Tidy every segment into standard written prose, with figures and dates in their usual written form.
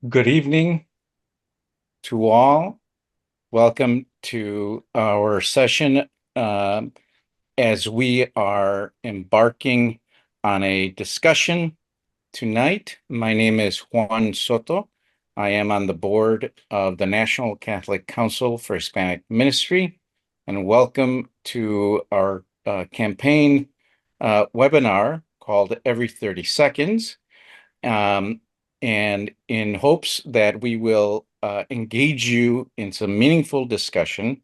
Good evening to all. Welcome to our session as we are embarking on a discussion tonight. My name is Juan Soto. I am on the board of the National Catholic Council for Hispanic Ministry, and welcome to our campaign webinar called Every 30 Seconds. And in hopes that we will engage you in some meaningful discussion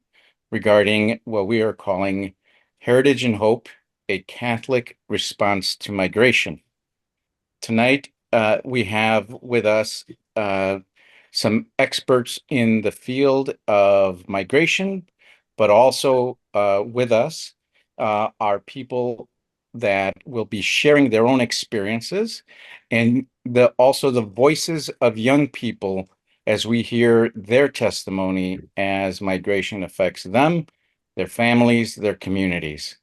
regarding what we are calling Heritage and Hope, a Catholic response to migration. Tonight, we have with us some experts in the field of migration, but also with us are people that will be sharing their own experiences and also the voices of young people as we hear their testimony as migration affects them, their families, their communities.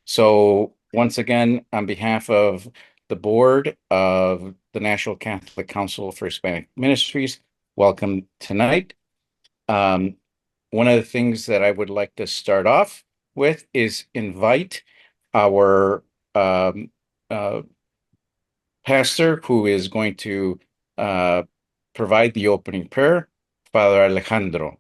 So once again, on behalf of the board of the National Catholic Council for Hispanic Ministries, welcome tonight. One of the things that I would like to start off with is invite our pastor who is going to provide the opening prayer, Father Alejandro.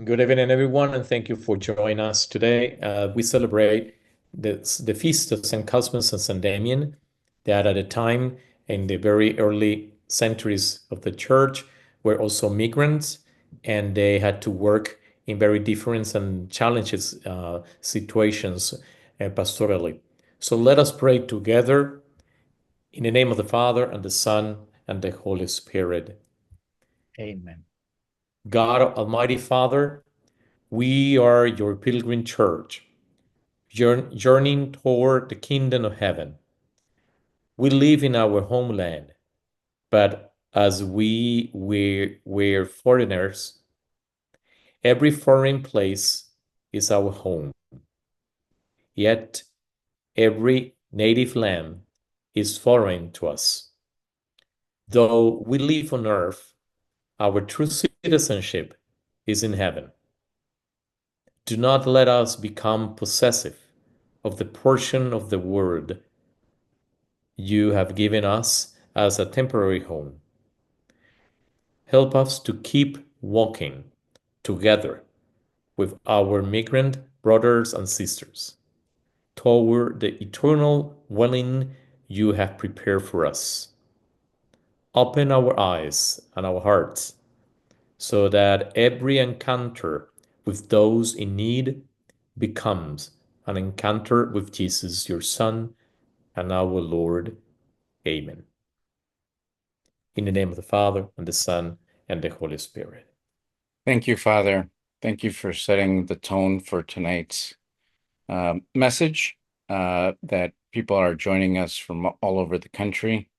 Good evening, everyone, and thank you for joining us today. We celebrate the feast of St. Cosmas and St. Damian, that at a time in the very early centuries of the church were also migrants, and they had to work in very different and challenges situations pastorally. So let us pray together in the name of the Father, and the Son, and the Holy Spirit. Amen. God, Almighty Father, we are your pilgrim church, journeying toward the kingdom of heaven. We live in our homeland, but as we're foreigners, every foreign place is our home. Yet every native land is foreign to us. Though we live on earth, our true citizenship is in heaven. Do not let us become possessive of the portion of the world you have given us as a temporary home. Help us to keep walking together with our migrant brothers and sisters toward the eternal dwelling you have prepared for us. Open our eyes and our hearts so that every encounter with those in need becomes an encounter with Jesus, your Son, and our Lord. Amen. In the name of the Father, and the Son, and the Holy Spirit. Thank you, Father. Thank you for setting the tone for tonight's message that people are joining us from all over the country.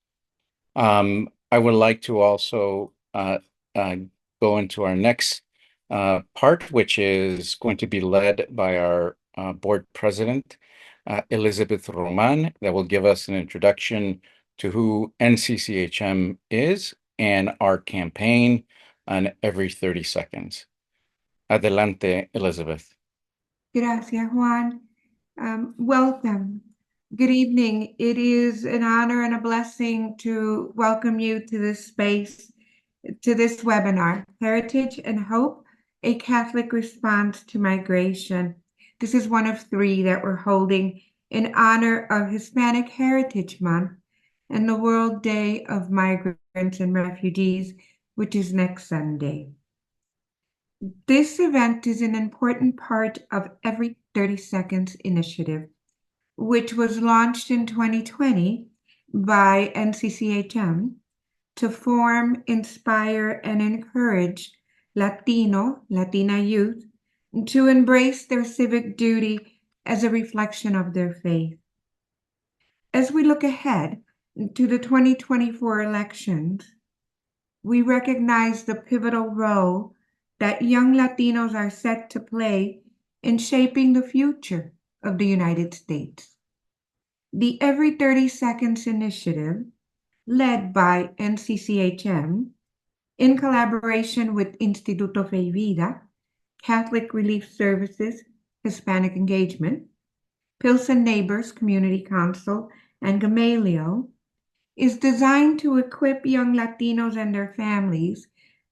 I would like to also go into our next part, which is going to be led by our board president, Elizabeth Roman, that will give us an introduction to who NCCHM is and our campaign on Every 30 Seconds. Adelante, Elizabeth. Gracias, Juan. Welcome. Good evening. It is an honor and a blessing to welcome you to this space, to this webinar, Heritage and Hope, a Catholic Response to Migration. This is one of three that we're holding in honor of Hispanic Heritage Month and the World Day of Migrants and Refugees, which is next Sunday. This event is an important part of Every 30 Seconds initiative, which was launched in 2020 by NCCHM to form, inspire, and encourage Latina youth to embrace their civic duty as a reflection of their faith. As we look ahead to the 2024 elections, we recognize the pivotal role that young Latinos are set to play in shaping the future of the United States. The Every 30 Seconds initiative, led by NCCHM, in collaboration with Instituto Fe y Vida, Catholic Relief Services, Hispanic Engagement, Pilsen Neighbors Community Council, and Gamaliel, is designed to equip young Latinos and their families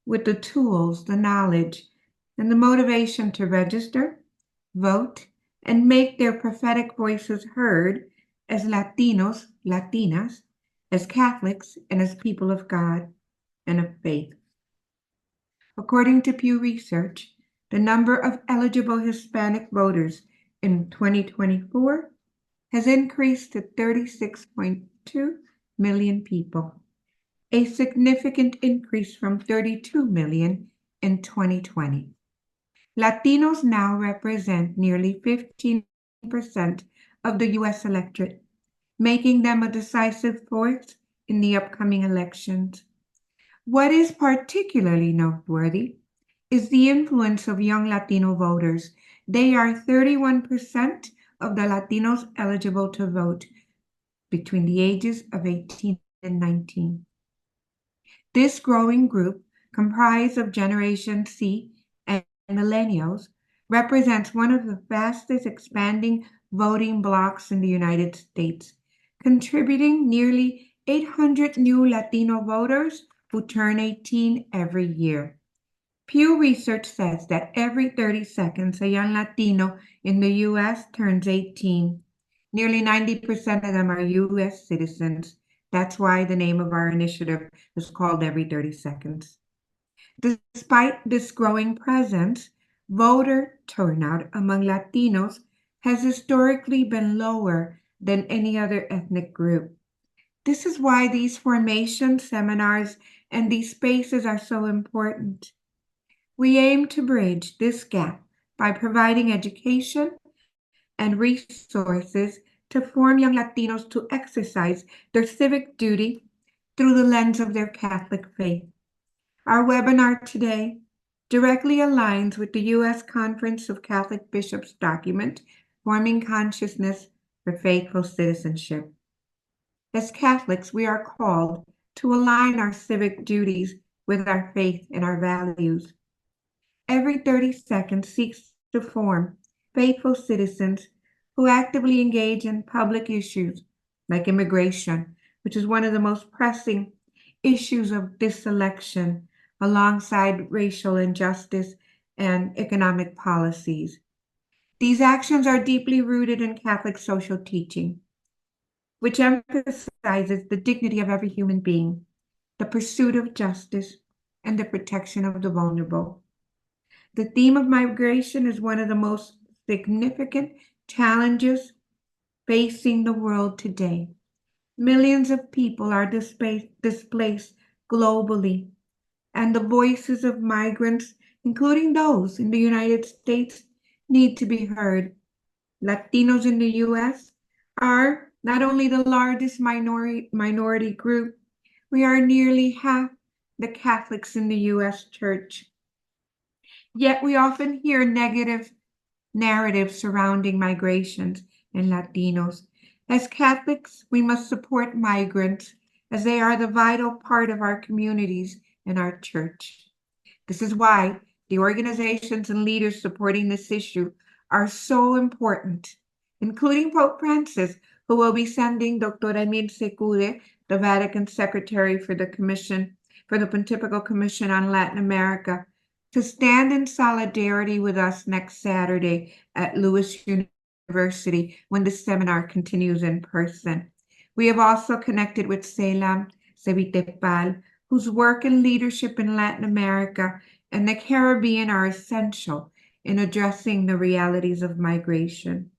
with the tools, the knowledge, and the motivation to register, vote, and make their prophetic voices heard as Latinos, Latinas, as Catholics, and as people of God and of faith. According to Pew Research, the number of eligible Hispanic voters in 2024 has increased to 36.2 million people, a significant increase from 32 million in 2020. Latinos now represent nearly 15% of the U.S. electorate, making them a decisive force in the upcoming elections. What is particularly noteworthy is the influence of young Latino voters. They are 31% of the Latinos eligible to vote between the ages of 18 and 19. This growing group, comprised of Generation C and millennials, represents one of the fastest expanding voting blocs in the United States, contributing nearly 800 new Latino voters who turn 18 every year. Pew Research says that every 30 seconds, a young Latino in the U.S. turns 18. Nearly 90% of them are U.S. citizens. That's why the name of our initiative is called Every 30 Seconds. Despite this growing presence, voter turnout among Latinos has historically been lower than any other ethnic group. This is why these formation seminars and these spaces are so important. We aim to bridge this gap by providing education and resources to form young Latinos to exercise their civic duty through the lens of their Catholic faith. Our webinar today directly aligns with the U.S. Conference of Catholic Bishops document, Forming Consciousness for Faithful Citizenship. As Catholics, we are called to align our civic duties with our faith and our values. Every 30 seconds seeks to form faithful citizens who actively engage in public issues like immigration, which is one of the most pressing issues of this election, alongside racial injustice and economic policies. These actions are deeply rooted in Catholic social teaching, which emphasizes the dignity of every human being, the pursuit of justice, and the protection of the vulnerable. The theme of migration is one of the most significant challenges facing the world today. Millions of people are displaced globally, and the voices of migrants, including those in the United States, need to be heard. Latinos in the U.S. are not only the largest minority group, we are nearly half the Catholics in the U.S. Church. Yet we often hear negative narratives surrounding migrations and Latinos. As Catholics, we must support migrants as they are the vital part of our communities and our church. This is why the organizations and leaders supporting this issue are so important, including Pope Francis, who will be sending Dr. Emil Secude, the Vatican Secretary for the Pontifical Commission on Latin America, to stand in solidarity with us next Saturday at Lewis University when the seminar continues in person. We have also connected with Selam Sevitepal, whose work and leadership in Latin America and the Caribbean are essential in addressing the realities of migration.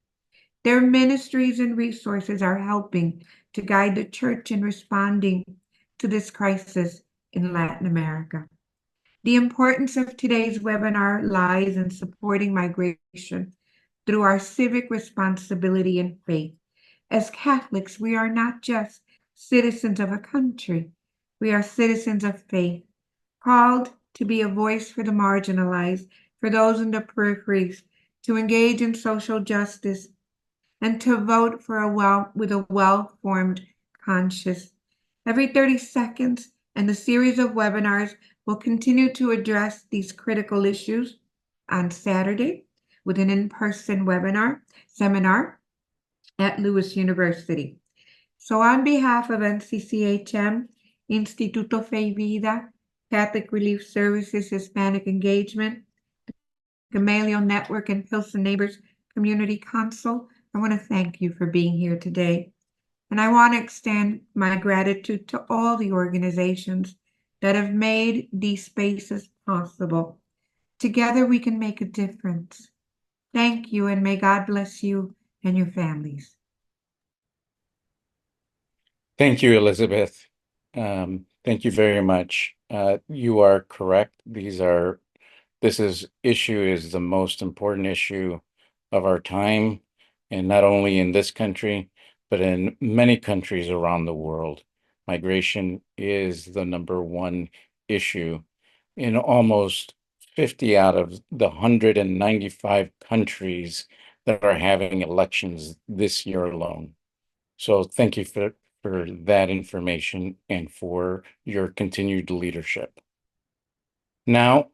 Their ministries and resources are helping to guide the Church in responding to this crisis in Latin America. The importance of today's webinar lies in supporting migration through our civic responsibility and faith. As Catholics, we are not just citizens of a country, we are citizens of faith, called to be a voice for the marginalized, for those in the peripheries, to engage in social justice, and to vote with a well-formed conscience. Every 30 seconds, and the series of webinars will continue to address these critical issues. On Saturday, with an in-person seminar at Lewis University. So on behalf of NCCHM, Instituto Fe y Vida, Catholic Relief Services, Hispanic Engagement, Gamaliel Network, and Pilsen Neighbors Community Council, I want to thank you for being here today. And I want to extend my gratitude to all the organizations that have made these spaces possible. Together we can make a difference. Thank you, and may God bless you and your families. Thank you, Elizabeth. Thank you very much. You are correct. This issue is the most important issue of our time, and not only in this country, but in many countries around the world. Migration is the number one issue in almost 50 out of the 195 countries that are having elections this year alone. So thank you for that information and for your continued leadership. Now,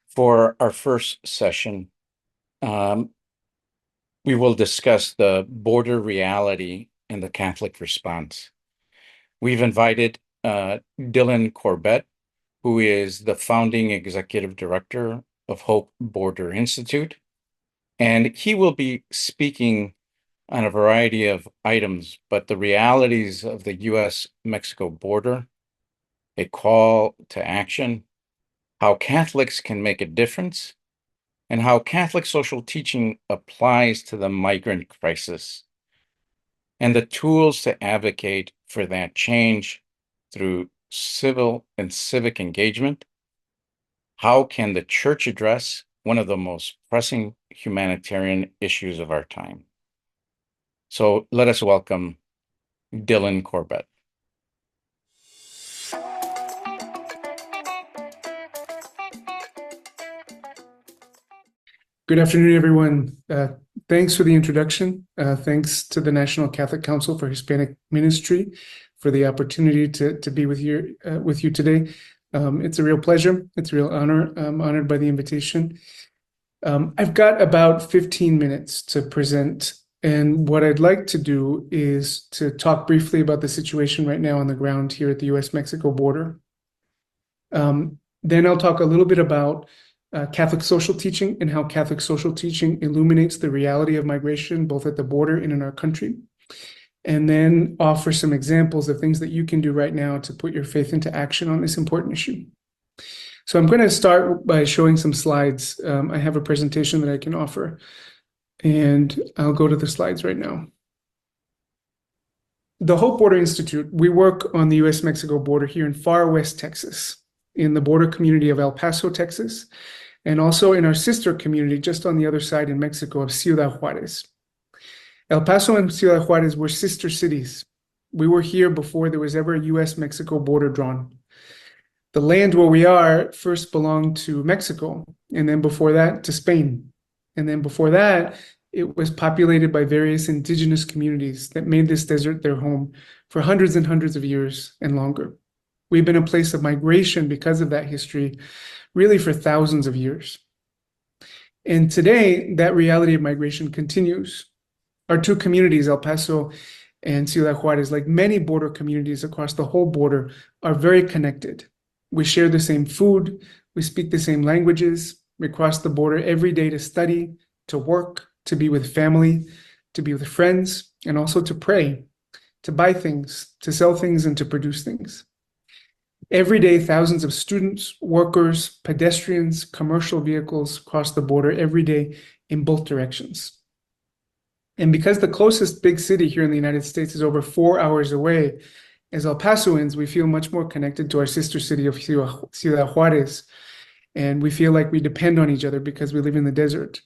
for our first session, we will discuss the border reality and the Catholic response. We've invited Dylan Corbett, who is the founding executive director of Hope Border Institute, and he will be speaking on a variety of items, but the realities of the U.S.-Mexico border, a call to action, how Catholics can make a difference, and how Catholic social teaching applies to the migrant crisis, and the tools to advocate for that change through civil and civic engagement. How can the Church address one of the most pressing humanitarian issues of our time? So let us welcome Dylan Corbett. Good afternoon, everyone. Thanks for the introduction. Thanks to the National Catholic Council for Hispanic Ministry for the opportunity to be with you today. It's a real pleasure. It's a real honor. I'm honored by the invitation. I've got about 15 minutes to present, and what I'd like to do is to talk briefly about the situation right now on the ground here at the U.S.-Mexico border. Then I'll talk a little bit about Catholic social teaching and how Catholic social teaching illuminates the reality of migration, both at the border and in our country. And then offer some examples of things that you can do right now to put your faith into action on this important issue. So I'm going to start by showing some slides. I have a presentation that I can offer, and I'll go to the slides right now. The Hope Border Institute, we work on the U.S.-Mexico border here in far west Texas, in the border community of El Paso, Texas, and also in our sister community just on the other side in Mexico of Ciudad Juarez. El Paso and Ciudad Juarez were sister cities. We were here before there was ever a U.S.-Mexico border drawn. The land where we are first belonged to Mexico, and then before that to Spain. And then before that, it was populated by various indigenous communities that made this desert their home for hundreds and hundreds of years and longer. We've been a place of migration because of that history, really for thousands of years. And today, that reality of migration continues. Our two communities, El Paso and Ciudad Juarez, like many border communities across the whole border, are very connected. We share the same food, we speak the same languages, we cross the border every day to study, to work, to be with family, to be with friends, and also to pray, to buy things, to sell things, and to produce things. Every day, thousands of students, workers, pedestrians, commercial vehicles cross the border every day in both directions. And because the closest big city here in the United States is over 4 hours away, as El Pasoans, we feel much more connected to our sister city of Ciudad Juarez. And we feel like we depend on each other because we live in the desert.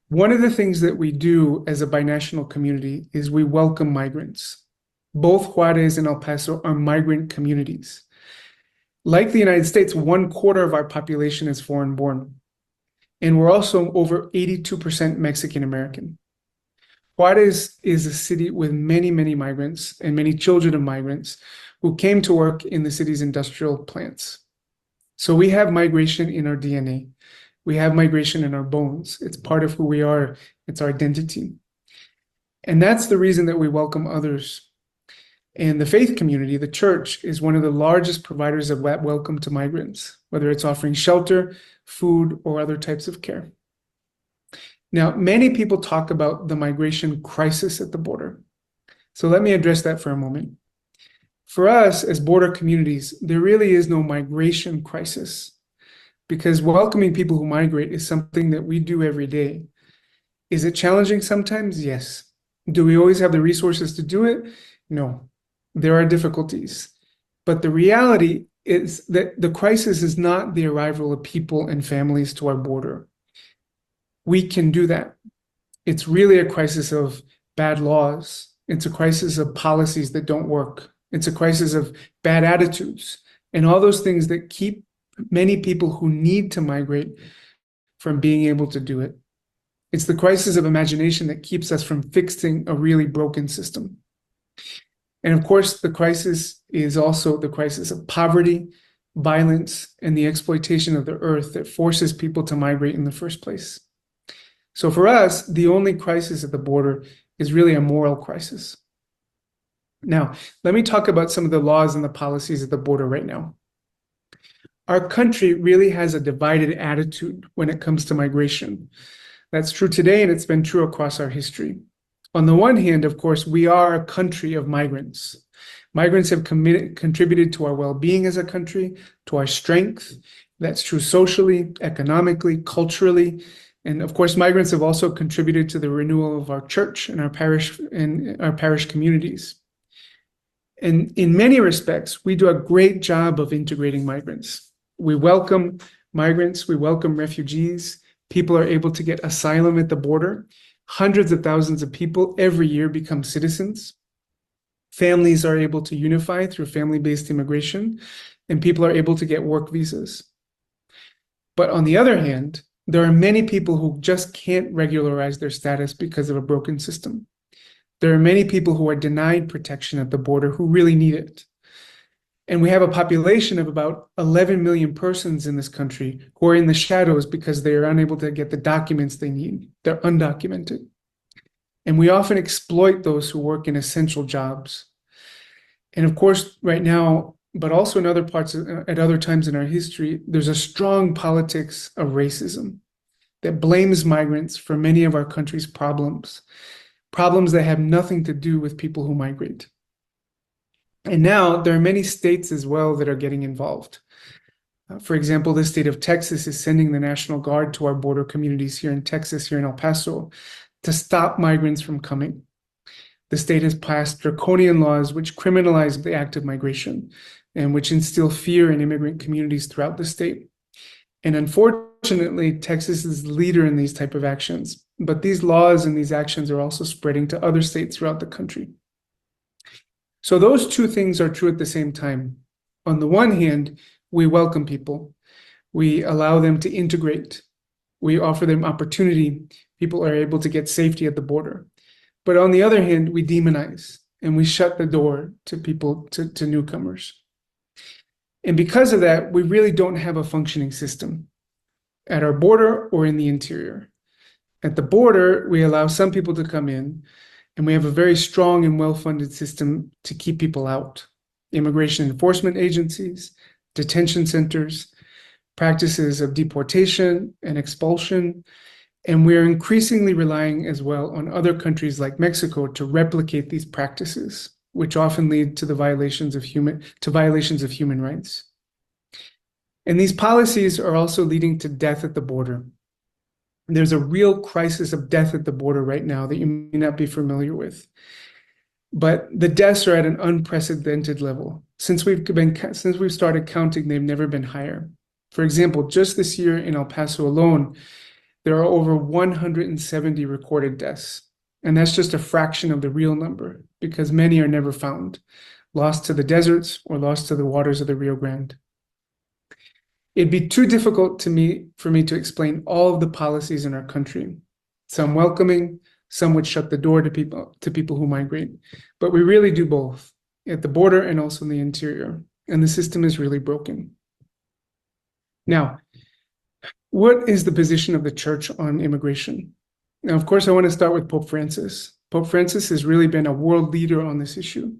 One of the things that we do as a binational community is we welcome migrants. Both Juarez and El Paso are migrant communities. Like the United States, 1/4 of our population is foreign-born. And we're also over 82% Mexican American. Juarez is a city with many, many migrants and many children of migrants who came to work in the city's industrial plants. So we have migration in our DNA. We have migration in our bones. It's part of who we are. It's our identity. And that's the reason that we welcome others. And the faith community, the church, is one of the largest providers of welcome to migrants, whether it's offering shelter, food, or other types of care. Now, many people talk about the migration crisis at the border. So let me address that for a moment. For us as border communities, there really is no migration crisis because welcoming people who migrate is something that we do every day. Is it challenging sometimes? Yes. Do we always have the resources to do it? No. There are difficulties. But the reality is that the crisis is not the arrival of people and families to our border. We can do that. It's really a crisis of bad laws. It's a crisis of policies that don't work. It's a crisis of bad attitudes and all those things that keep many people who need to migrate from being able to do it. It's the crisis of imagination that keeps us from fixing a really broken system. And of course, the crisis is also the crisis of poverty, violence, and the exploitation of the earth that forces people to migrate in the first place. So for us, the only crisis at the border is really a moral crisis. Now, let me talk about some of the laws and the policies at the border right now. Our country really has a divided attitude when it comes to migration. That's true today, and it's been true across our history. On the one hand, of course, we are a country of migrants. Migrants have contributed to our well-being as a country, to our strength. That's true socially, economically, culturally. And of course, migrants have also contributed to the renewal of our church and our parish communities. And in many respects, we do a great job of integrating migrants. We welcome migrants, we welcome refugees. People are able to get asylum at the border. Hundreds of thousands of people every year become citizens. Families are able to unify through family-based immigration, and people are able to get work visas. But on the other hand, there are many people who just can't regularize their status because of a broken system. There are many people who are denied protection at the border who really need it. And we have a population of about 11 million persons in this country who are in the shadows because they are unable to get the documents they need. They're undocumented. And we often exploit those who work in essential jobs. And of course, right now, but also in other parts, at other times in our history, there's a strong politics of racism that blames migrants for many of our country's problems that have nothing to do with people who migrate. And now there are many states as well that are getting involved. For example, the state of Texas is sending the National Guard to our border communities here in Texas, here in El Paso, to stop migrants from coming. The state has passed draconian laws which criminalize the act of migration and which instill fear in immigrant communities throughout the state. And unfortunately, Texas is the leader in these type of actions. But these laws and these actions are also spreading to other states throughout the country. So those two things are true at the same time. On the one hand, we welcome people. We allow them to integrate. We offer them opportunity. People are able to get safety at the border. But on the other hand, we demonize and we shut the door to people, to newcomers. And because of that, we really don't have a functioning system at our border or in the interior. At the border, we allow some people to come in, and we have a very strong and well-funded system to keep people out. Immigration enforcement agencies, detention centers, practices of deportation and expulsion, and we're increasingly relying as well on other countries like Mexico to replicate these practices, which often lead to the violations of human rights. And these policies are also leading to death at the border. There's a real crisis of death at the border right now that you may not be familiar with. But the deaths are at an unprecedented level. Since we've started counting, they've never been higher. For example, just this year in El Paso alone, there are over 170 recorded deaths. And that's just a fraction of the real number, because many are never found, lost to the deserts or lost to the waters of the Rio Grande. It'd be too difficult for me to explain all of the policies in our country, some welcoming, Some would shut the door to people who migrate. But we really do both at the border and also in the interior. And the system is really broken. Now, what is the position of the church on immigration? Now, of course, I want to start with Pope Francis. Pope Francis has really been a world leader on this issue.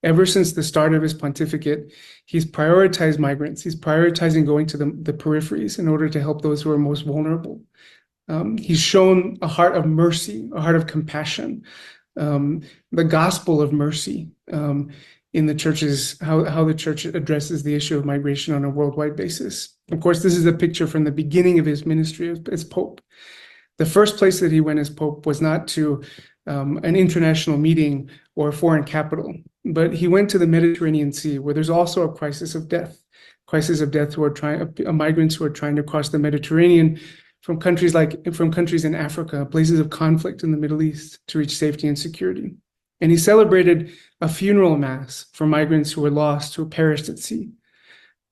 Ever since the start of his pontificate, he's prioritized migrants. He's prioritizing going to the peripheries in order to help those who are most vulnerable. He's shown a heart of mercy, a heart of compassion, the gospel of mercy in the churches, how the church addresses the issue of migration on a worldwide basis. Of course, this is a picture from the beginning of his ministry as Pope. The first place that he went as Pope was not to an international meeting or a foreign capital, but he went to the Mediterranean Sea, where there's also a crisis of death migrants who are trying to cross the Mediterranean from countries in Africa, places of conflict in the Middle East, to reach safety and security. And he celebrated a funeral mass for migrants who were lost, who perished at sea,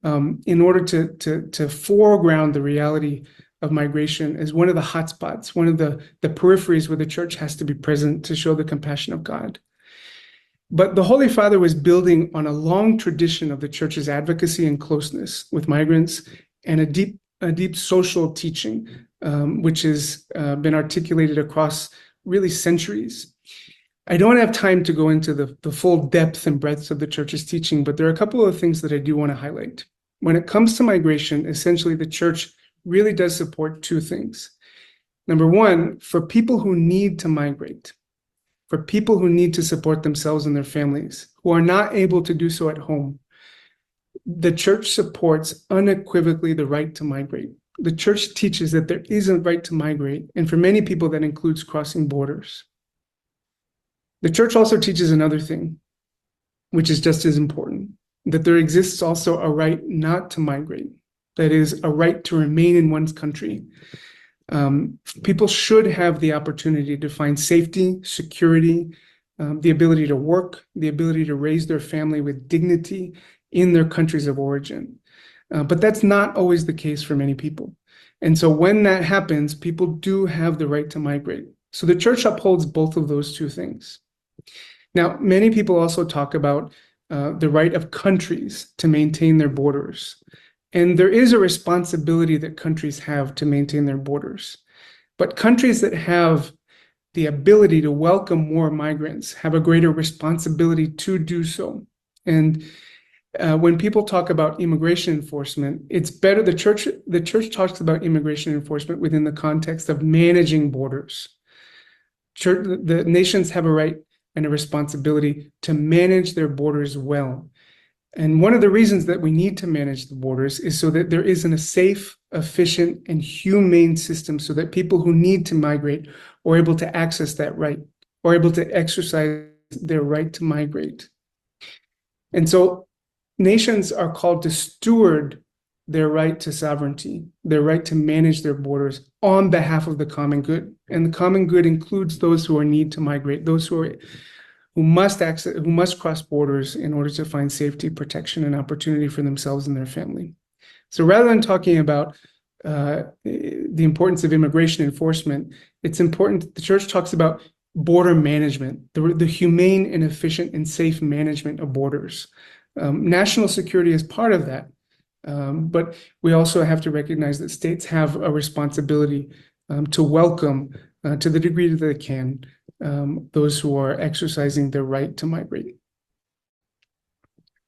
in order to foreground the reality of migration as one of the hotspots, one of the peripheries where the church has to be present to show the compassion of God. But the Holy Father was building on a long tradition of the church's advocacy and closeness with migrants, and a deep social teaching, which has been articulated across really centuries. I don't have time to go into the full depth and breadth of the church's teaching, but there are a couple of things that I do want to highlight. When it comes to migration, essentially the church really does support two things. Number one, for people who need to migrate, for people who need to support themselves and their families, who are not able to do so at home, the church supports unequivocally the right to migrate. The church teaches that there is a right to migrate, and for many people that includes crossing borders. The church also teaches another thing, which is just as important, that there exists also a right not to migrate. That is, a right to remain in one's country. People should have the opportunity to find safety, security, the ability to work, the ability to raise their family with dignity in their countries of origin. But that's not always the case for many people. And so when that happens, people do have the right to migrate. So the church upholds both of those two things. Now, many people also talk about the right of countries to maintain their borders. And there is a responsibility that countries have to maintain their borders. But countries that have the ability to welcome more migrants have a greater responsibility to do so. And when people talk about immigration enforcement, it's better, the church talks about immigration enforcement within the context of managing borders. The nations have a right and a responsibility to manage their borders well. And one of the reasons that we need to manage the borders is so that there isn't a safe, efficient, and humane system, so that people who need to migrate are able to access that right, or able to exercise their right to migrate. And so nations are called to steward their right to sovereignty, their right to manage their borders on behalf of the common good. And the common good includes those who need to migrate, those who must cross borders in order to find safety, protection, and opportunity for themselves and their family. So rather than talking about the importance of immigration enforcement, it's important that the church talks about border management, the humane and efficient and safe management of borders. National security is part of that, but we also have to recognize that states have a responsibility to welcome, to the degree that they can, those who are exercising their right to migrate.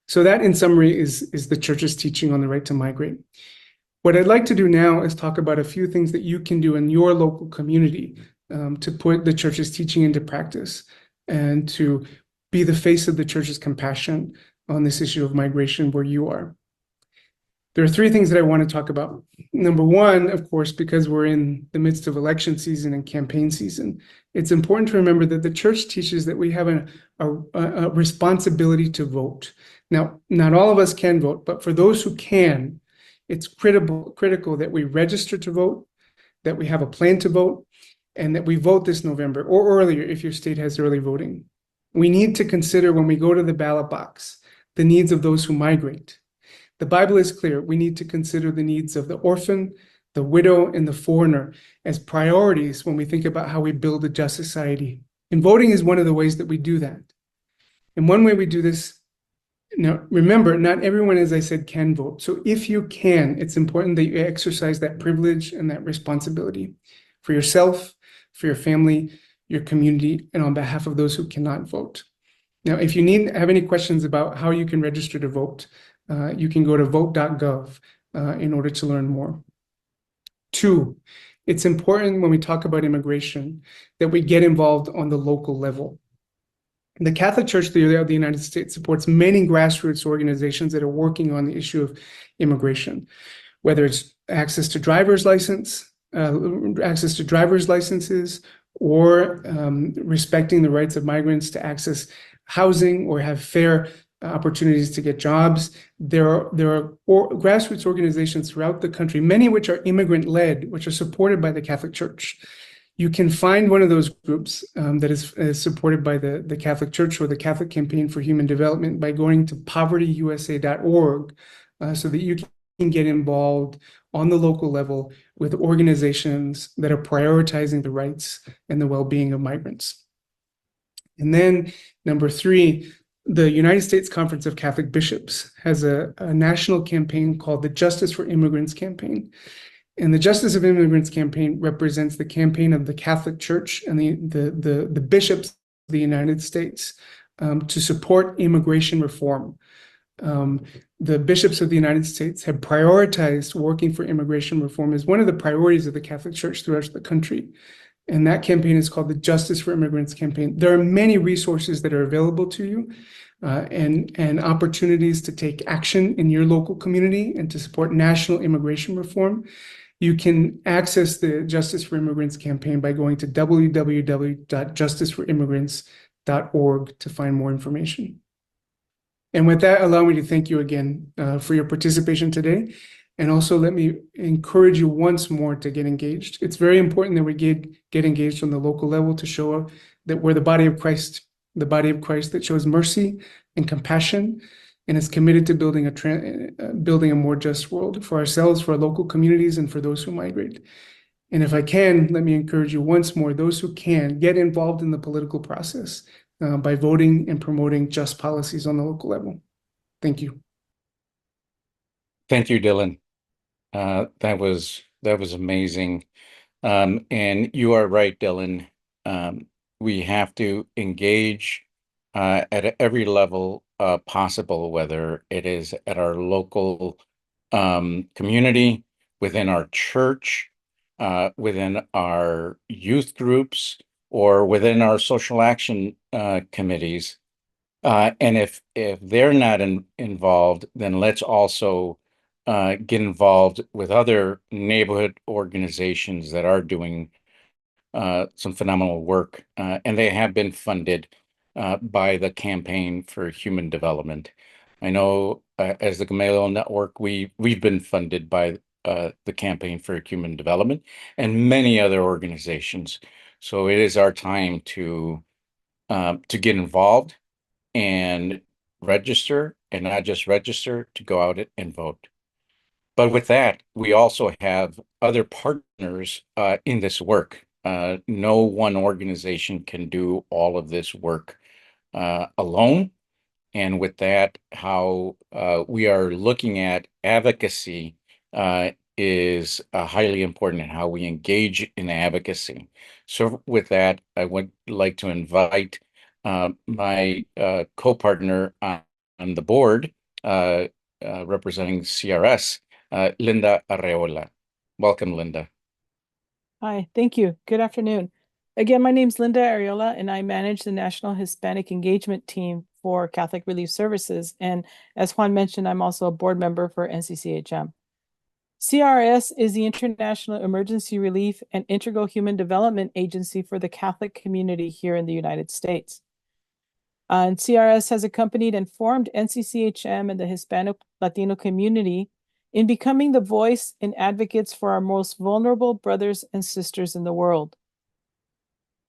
So that, in summary, is the church's teaching on the right to migrate. What I'd like to do now is talk about a few things that you can do in your local community to put the church's teaching into practice and to be the face of the church's compassion on this issue of migration where you are. There are three things that I want to talk about. Number one, of course, because we're in the midst of election season and campaign season, it's important to remember that the church teaches that we have a responsibility to vote. Now, not all of us can vote, but for those who can, it's critical that we register to vote, that we have a plan to vote, and that we vote this November or earlier if your state has early voting. We need to consider, when we go to the ballot box, the needs of those who migrate. The Bible is clear. We need to consider the needs of the orphan, the widow, and the foreigner as priorities when we think about how we build a just society. And voting is one of the ways that we do that. And one way we do this, now remember, not everyone, as I said, can vote. So if you can, it's important that you exercise that privilege and that responsibility for yourself, for your family, your community, and on behalf of those who cannot vote. Now, if you have any questions about how you can register to vote, you can go to vote.gov in order to learn more. 2, it's important when we talk about immigration that we get involved on the local level. The Catholic Church throughout the United States supports many grassroots organizations that are working on the issue of immigration, whether it's access to driver's licenses, or respecting the rights of migrants to access housing or have fair opportunities to get jobs. There are grassroots organizations throughout the country, many of which are immigrant-led, which are supported by the Catholic Church. You can find one of those groups that is supported by the Catholic Church or the Catholic Campaign for Human Development by going to povertyusa.org so that you can get involved on the local level with organizations that are prioritizing the rights and the well-being of migrants. And then number 3, the United States Conference of Catholic Bishops has a national campaign called the Justice for Immigrants Campaign. And the Justice of Immigrants Campaign represents the campaign of the Catholic Church and the bishops of the United States to support immigration reform. The bishops of the United States have prioritized working for immigration reform as one of the priorities of the Catholic Church throughout the country. And that campaign is called the Justice for Immigrants Campaign. There are many resources that are available to you and opportunities to take action in your local community and to support national immigration reform. You can access the Justice for Immigrants campaign by going to www.justiceforimmigrants.org to find more information. And with that, allow me to thank you again for your participation today. And also let me encourage you once more to get engaged. It's very important that we get engaged on the local level to show that we're the body of Christ that shows mercy and compassion and is committed to building a more just world for ourselves, for our local communities, and for those who migrate. And if I can, let me encourage you once more, those who can, get involved in the political process by voting and promoting just policies on the local level. Thank you. Thank you, Dylan. That was amazing. And you are right, Dylan. We have to engage at every level possible, whether it is at our local community, within our church, within our youth groups, or within our social action committees. And if they're not involved, then let's also get involved with other neighborhood organizations that are doing some phenomenal work, and they have been funded by the Campaign for Human Development. I know as the Gamaliel Network, we've been funded by the Campaign for Human Development and many other organizations. So it is our time to get involved and register, and not just register, to go out and vote. But with that, we also have other partners in this work. No one organization can do all of this work alone. And with that, how we are looking at advocacy is highly important, and how we engage in advocacy. So with that, I would like to invite my co-partner on the board, representing CRS, Linda Arreola. Welcome, Linda. Hi, thank you. Good afternoon. Again, my name's Linda Arreola, and I manage the National Hispanic Engagement Team for Catholic Relief Services. And as Juan mentioned, I'm also a board member for NCCHM. CRS is the International Emergency Relief and Integral Human Development Agency for the Catholic community here in the United States. And CRS has accompanied and formed NCCHM and the Hispanic Latino community in becoming the voice and advocates for our most vulnerable brothers and sisters in the world.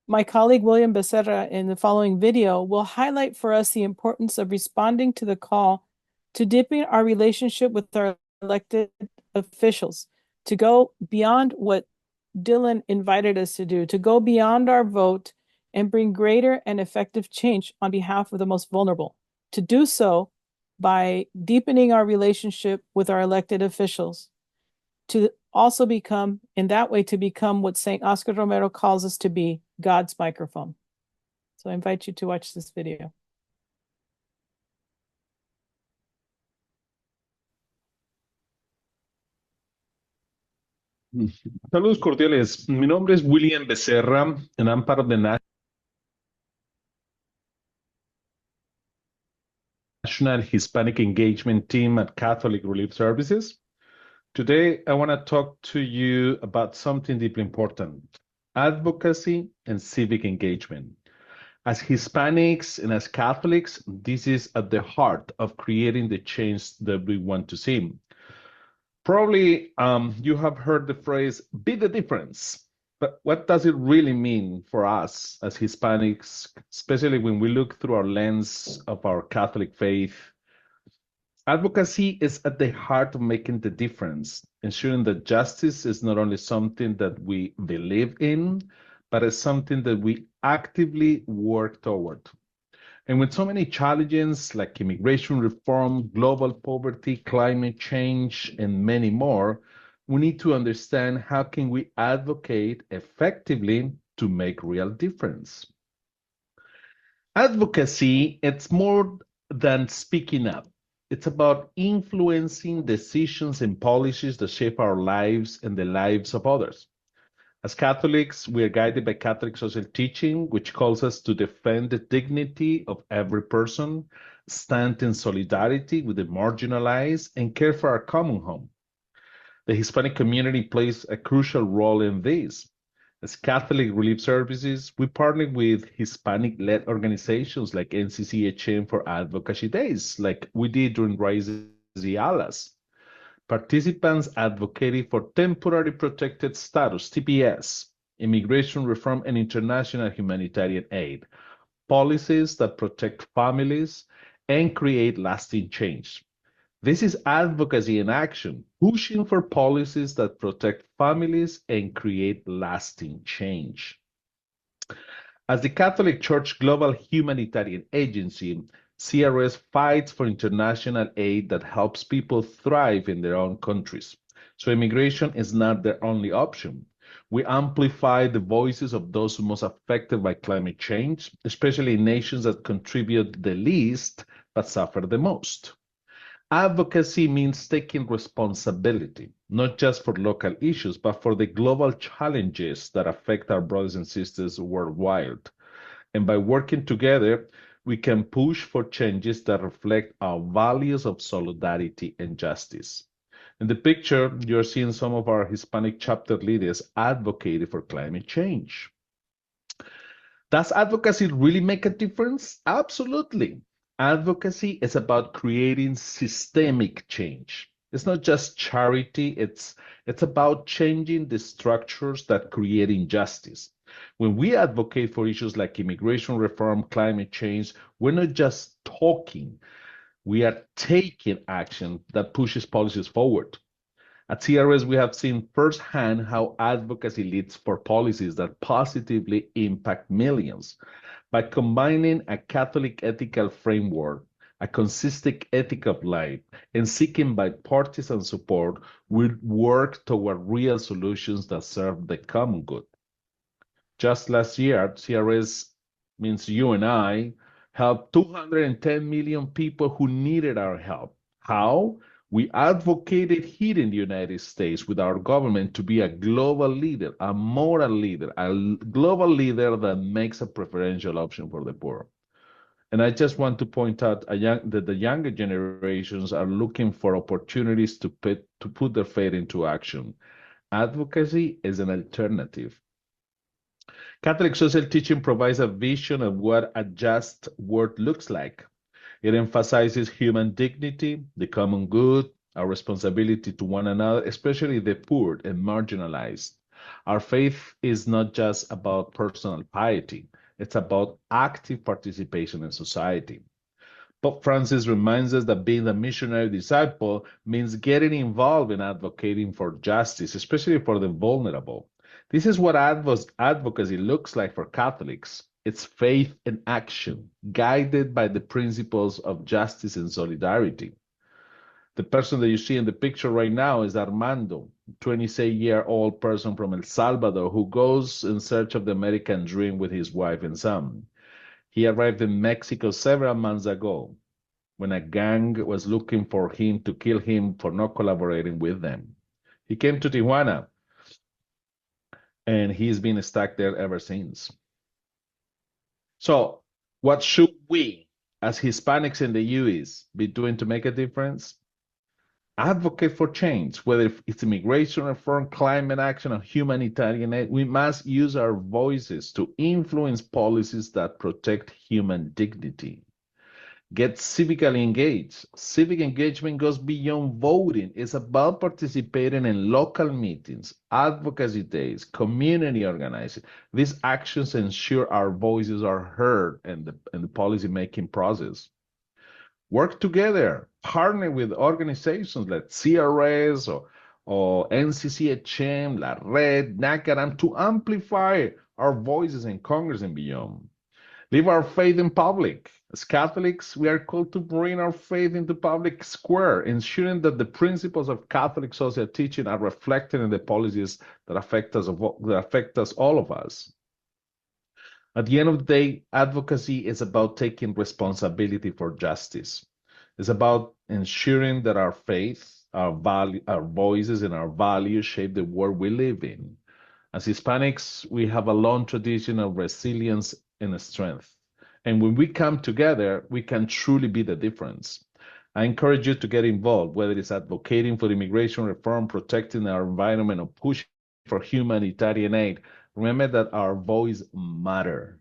My colleague William Becerra in the following video will highlight for us the importance of responding to the call to deepen our relationship with our elected officials to go beyond what Dylan invited us to do, to go beyond our vote and bring greater and effective change on behalf of the most vulnerable. To do so by deepening our relationship with our elected officials, to also become, in that way, to become what St. Oscar Romero calls us to be, God's microphone. So I invite you to watch this video. Saludos cordiales. Mi nombre es William Becerra, and I'm part of the National Hispanic Engagement Team at Catholic Relief Services. Today, I want to talk to you about something deeply important: advocacy and civic engagement. As Hispanics and as Catholics, this is at the heart of creating the change that we want to see. Probably you have heard the phrase, be the difference. But what does it really mean for us as Hispanics, especially when we look through our lens of our Catholic faith? Advocacy is at the heart of making the difference, ensuring that justice is not only something that we believe in, but it's something that we actively work toward. And with so many challenges like immigration reform, global poverty, climate change, and many more, we need to understand how can we advocate effectively to make real difference. Advocacy, it's more than speaking up. It's about influencing decisions and policies that shape our lives and the lives of others. As Catholics, we are guided by Catholic social teaching, which calls us to defend the dignity of every person, stand in solidarity with the marginalized, and care for our common home. The Hispanic community plays a crucial role in this. As Catholic Relief Services, we partner with Hispanic-led organizations like NCCHM for Advocacy Days, like we did during Raíces y Alas. Participants advocated for temporary protected status, TPS, immigration reform, and international humanitarian aid, policies that protect families and create lasting change. This is advocacy in action, pushing for policies that protect families and create lasting change. As the Catholic Church Global Humanitarian Agency, CRS fights for international aid that helps people thrive in their own countries. So immigration is not their only option. We amplify the voices of those most affected by climate change, especially in nations that contribute the least but suffer the most. Advocacy means taking responsibility, not just for local issues, but for the global challenges that affect our brothers and sisters worldwide. And by working together, we can push for changes that reflect our values of solidarity and justice. In the picture, you're seeing some of our Hispanic chapter leaders advocating for climate change. Does advocacy really make a difference? Absolutely. Advocacy is about creating systemic change. It's not just charity, it's about changing the structures that create injustice. When we advocate for issues like immigration reform, climate change, we're not just talking, we are taking action that pushes policies forward. At CRS, we have seen firsthand how advocacy leads for policies that positively impact millions. By combining a Catholic ethical framework, a consistent ethic of life, and seeking bipartisan support, we work toward real solutions that serve the common good. Just last year, CRS, means you and I, helped 210 million people who needed our help. How? We advocated here in the United States with our government to be a global leader, a moral leader, a global leader that makes a preferential option for the poor. And I just want to point out that the younger generations are looking for opportunities to put their faith into action. Advocacy is an alternative. Catholic social teaching provides a vision of what a just world looks like. It emphasizes human dignity, the common good, our responsibility to one another, especially the poor and marginalized. Our faith is not just about personal piety, it's about active participation in society. Pope Francis reminds us that being a missionary disciple means getting involved in advocating for justice, especially for the vulnerable. This is what advocacy looks like for Catholics. It's faith in action, guided by the principles of justice and solidarity. The person that you see in the picture right now is Armando, 26-year-old person from El Salvador who goes in search of the American dream with his wife and son. He arrived in Mexico several months ago when a gang was looking for him to kill him for not collaborating with them. He came to Tijuana, and he's been stuck there ever since. So what should we, as Hispanics in the U.S., be doing to make a difference? Advocate for change, whether it's immigration reform, climate action, or humanitarian aid. We must use our voices to influence policies that protect human dignity. Get civically engaged. Civic engagement goes beyond voting. It's about participating in local meetings, advocacy days, community organizing. These actions ensure our voices are heard in the policy-making process. Work together, partner with organizations like CRS or NCCHM, La Red, NACADAM to amplify our voices in Congress and beyond. Live our faith in public. As Catholics, we are called to bring our faith into public square, ensuring that the principles of Catholic social teaching are reflected in the policies that affect us, all of us. At the end of the day, advocacy is about taking responsibility for justice. It's about ensuring that our faith, our voices, and our values shape the world we live in. As Hispanics, we have a long tradition of resilience and strength. And when we come together, we can truly be the difference. I encourage you to get involved, whether it's advocating for immigration reform, protecting our environment, or pushing for humanitarian aid. Remember that our voice matters.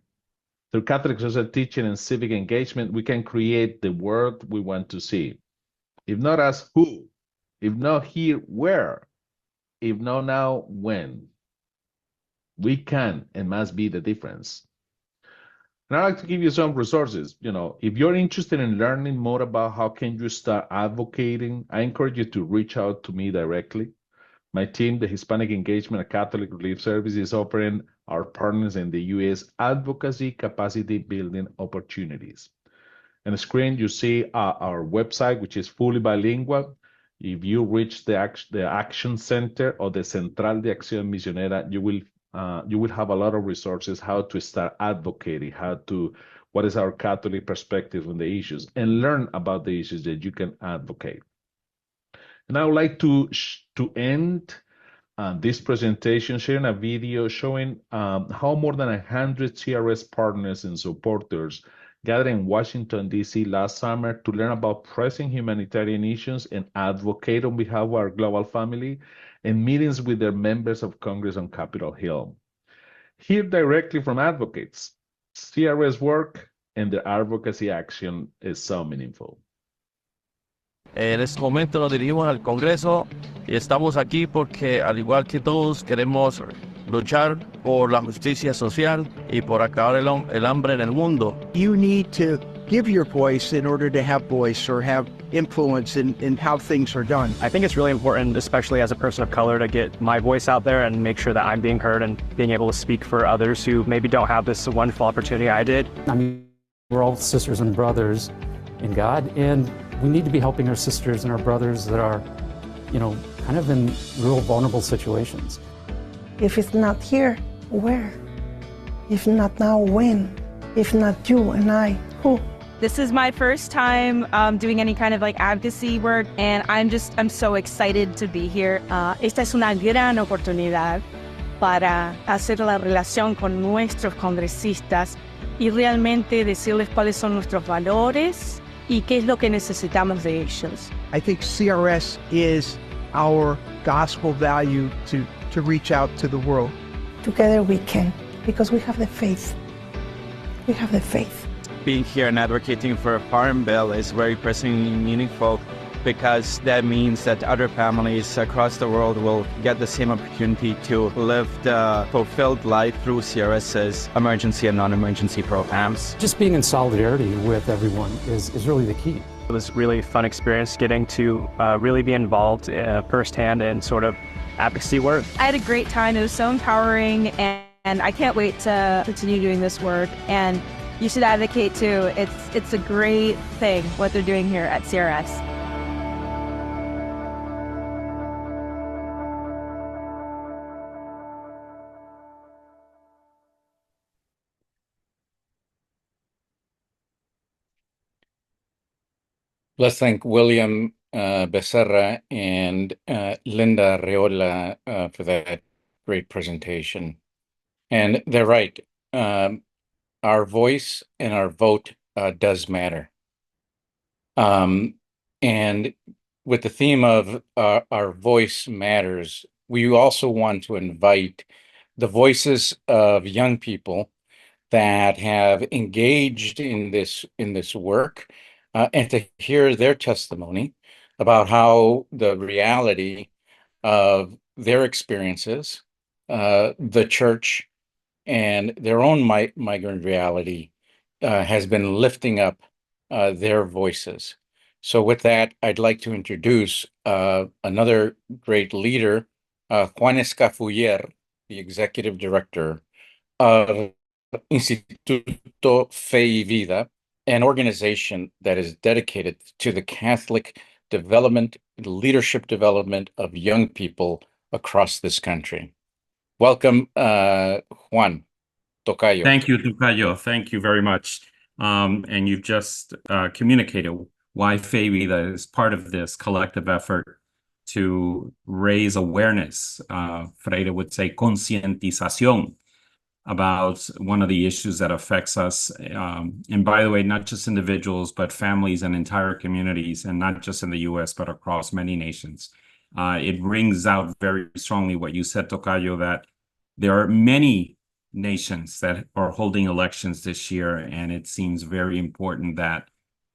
Through Catholic social teaching and civic engagement, we can create the world we want to see. If not us, who? If not here, where? If not now, when? We can and must be the difference. And I'd like to give you some resources. If you're interested in learning more about how can you start advocating, I encourage you to reach out to me directly. My team, the Hispanic Engagement and Catholic Relief Service, is offering our partners in the U.S. advocacy capacity building opportunities. On the screen, you see our website, which is fully bilingual. If you reach the Action Center or the Central de Acción Misionera, you will have a lot of resources how to start advocating, what is our Catholic perspective on the issues, and learn about the issues that you can advocate. And I would like to end this presentation sharing a video showing how more than 100 CRS partners and supporters gathered in Washington, D.C. last summer to learn about pressing humanitarian issues and advocate on behalf of our global family, and meetings with their members of Congress on Capitol Hill. Hear directly from advocates. CRS work and their advocacy action is so meaningful. En este momento nos dirigimos al Congreso y estamos aquí porque, al igual que todos, queremos luchar por la justicia social y por acabar el hambre en el mundo. You need to give your voice in order to have voice or have influence in how things are done. I think it's really important, especially as a person of color, to get my voice out there and make sure that I'm being heard and being able to speak for others who maybe don't have this wonderful opportunity I did. I mean, we're all sisters and brothers in God, and we need to be helping our sisters and our brothers that are, kind of in real vulnerable situations. If it's not here, where? If not now, when? If not you and I, who? This is my first time doing any kind of advocacy work, and I'm so excited to be here. Esta es una gran oportunidad para hacer la relación con nuestros congresistas y realmente decirles cuáles son nuestros valores y qué es lo que necesitamos de ellos. I think CRS is our gospel value to reach out to the world. Together we can, because we have the faith. We have the faith. Being here and advocating for a farm bill is very personally meaningful because that means that other families across the world will get the same opportunity to live the fulfilled life through CRS's emergency and non-emergency programs. Just being in solidarity with everyone is really the key. It was a really fun experience getting to really be involved firsthand in sort of advocacy work. I had a great time. It was so empowering, and I can't wait to continue doing this work. And you should advocate too. It's a great thing what they're doing here at CRS. Let's thank William Becerra and Linda Arreola for that great presentation. And they're right. Our voice and our vote does matter. And with the theme of our voice matters, we also want to invite the voices of young people that have engaged in this work and to hear their testimony about how the reality of their experiences, the church, and their own migrant reality has been lifting up their voices. So with that, I'd like to introduce another great leader, Juan Escafuller, the Executive Director of Instituto Fe y Vida, an organization that is dedicated to the Catholic development, leadership development of young people across this country. Welcome, Juan Tocayo. Thank you, Tocayo. Thank you very much. And you've just communicated why Fe y Vida is part of this collective effort to raise awareness. Freire would say concientización about one of the issues that affects us. And by the way, not just individuals, but families and entire communities, and not just in the US, but across many nations. It rings out very strongly what you said, Tocayo, that there are many nations that are holding elections this year, and it seems very important that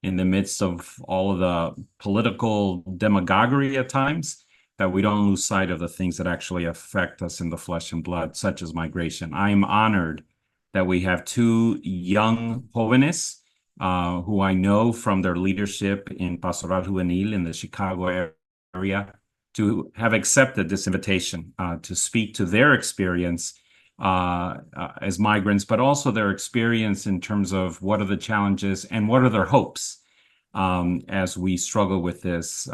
in the midst of all of the political demagoguery at times, that we don't lose sight of the things that actually affect us in the flesh and blood, such as migration. I am honored that we have two young jóvenes who I know from their leadership in Pastoral Juvenil in the Chicago area to have accepted this invitation to speak to their experience as migrants, but also their experience in terms of what are the challenges and what are their hopes as we struggle with this,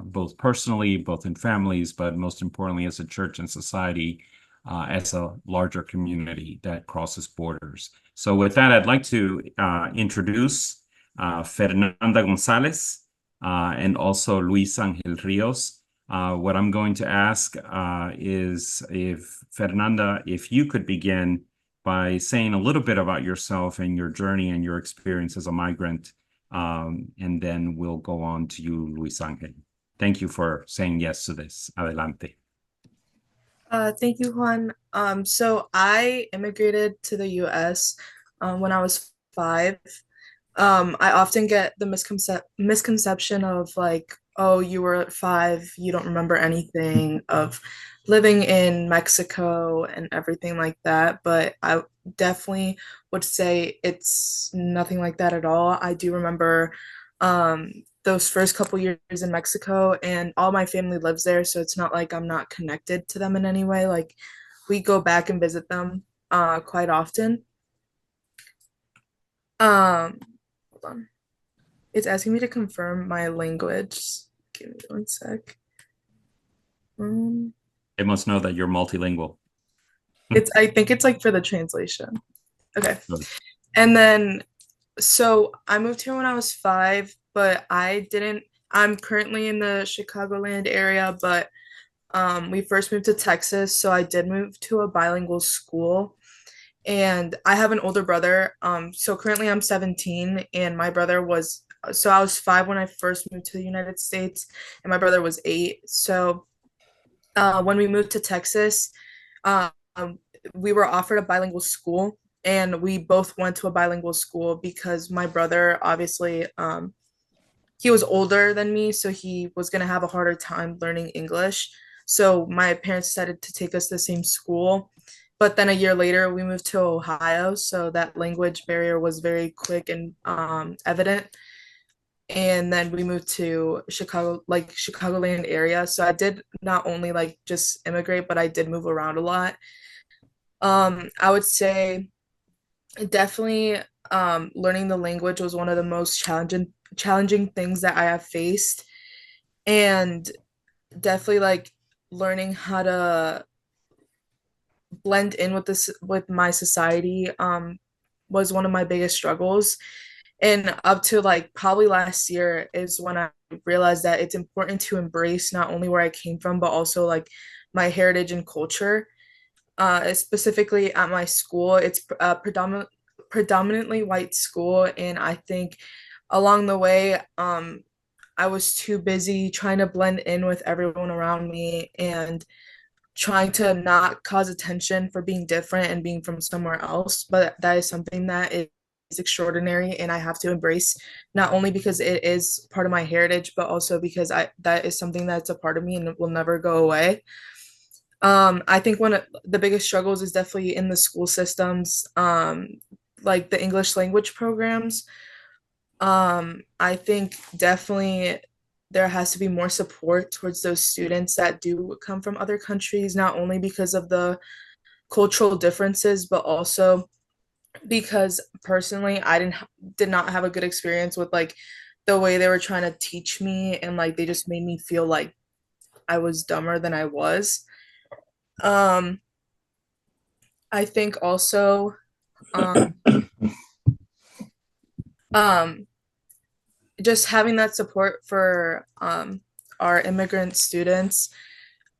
both personally, both in families, but most importantly as a church and society, as a larger community that crosses borders. So with that, I'd like to introduce Fernanda Gonzalez and also Luis Angel Rios. What I'm going to ask is if Fernanda, if you could begin by saying a little bit about yourself and your journey and your experience as a migrant, and then we'll go on to you, Luis Angel. Thank you for saying yes to this. Adelante. Thank you, Juan. So I immigrated to the US when I was 5. I often get the misconception of like, oh, you were at 5, you don't remember anything of living in Mexico and everything like that. But I definitely would say it's nothing like that at all. I do remember those first couple years in Mexico, and all my family lives there, so it's not like I'm not connected to them in any way. Like we go back and visit them quite often. Hold on. It's asking me to confirm my language. Give me 1 sec. It must know that you're multilingual. I think it's like for the translation. Okay. And then, so I moved here when I was 5, but I'm currently in the Chicagoland area, but we first moved to Texas, so I did move to a bilingual school. And I have an older brother. So currently I'm 17, and my brother was, so I was 5 when I first moved to the United States, and my brother was 8. So when we moved to Texas, we were offered a bilingual school, and we both went to a bilingual school because my brother obviously he was older than me, so he was going to have a harder time learning English. So my parents decided to take us to the same school. But then a year later, we moved to Ohio, so that language barrier was very quick and evident. And then we moved to Chicago, like Chicagoland area. So I did not only like just immigrate, but I did move around a lot. I would say definitely learning the language was one of the most challenging things that I have faced. And definitely like learning how to blend in with my society was one of my biggest struggles. And up to like probably last year is when I realized that it's important to embrace not only where I came from, but also like my heritage and culture. Specifically at my school, it's a predominantly white school, and I think along the way, I was too busy trying to blend in with everyone around me and trying to not cause attention for being different and being from somewhere else. But that is something that is extraordinary, and I have to embrace, not only because it is part of my heritage, but also because that is something that's a part of me and it will never go away. I think one of the biggest struggles is definitely in the school systems, like the English language programs. I think definitely there has to be more support towards those students that do come from other countries, not only because of the cultural differences, but also because personally I did not have a good experience with like the way they were trying to teach me, and like they just made me feel like I was dumber than I was. I think also just having that support for our immigrant students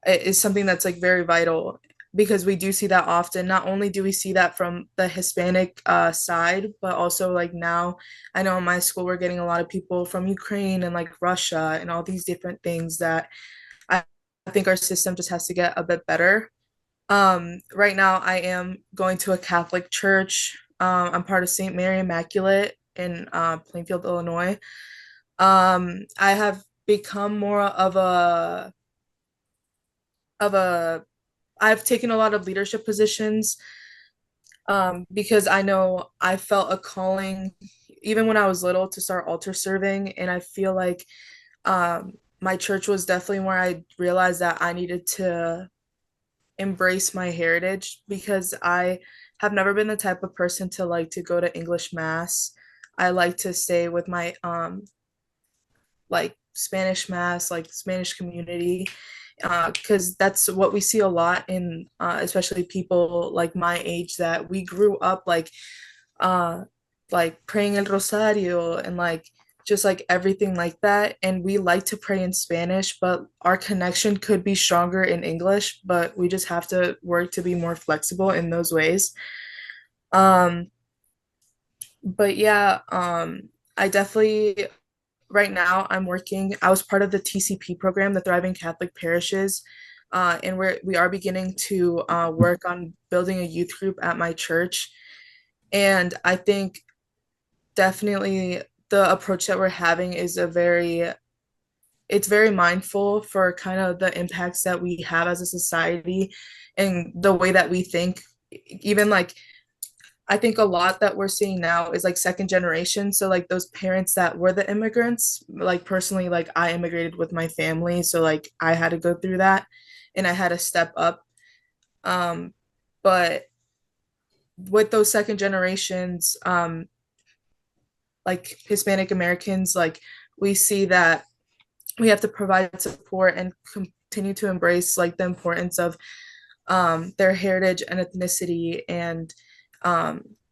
is something that's like very vital, because we do see that often. Not only do we see that from the Hispanic side, but also like now I know in my school we're getting a lot of people from Ukraine and like Russia and all these different things that I think our system just has to get a bit better. Right now I am going to a Catholic church. I'm part of St. Mary Immaculate in Plainfield, Illinois. I have become more of a I've taken a lot of leadership positions because I know I felt a calling even when I was little to start altar serving, and I feel like my church was definitely where I realized that I needed to embrace my heritage, because I have never been the type of person to like to go to English mass. I like to stay with my like Spanish mass, like Spanish community, because that's what we see a lot in especially people like my age, that we grew up like praying El Rosario and like just like everything like that, and we like to pray in Spanish, but our connection could be stronger in English, but we just have to work to be more flexible in those ways. But yeah, I definitely right now I was part of the TCP program, the Thriving Catholic Parishes, and we are beginning to work on building a youth group at my church. And I think definitely the approach that we're having is it's very mindful for kind of the impacts that we have as a society and the way that we think. Even like I think a lot that we're seeing now is like second generation. So like those parents that were the immigrants, like personally, like I immigrated with my family. So like I had to go through that and I had to step up. But with those second generations, like Hispanic Americans, like we see that we have to provide support and continue to embrace like the importance of their heritage and ethnicity. And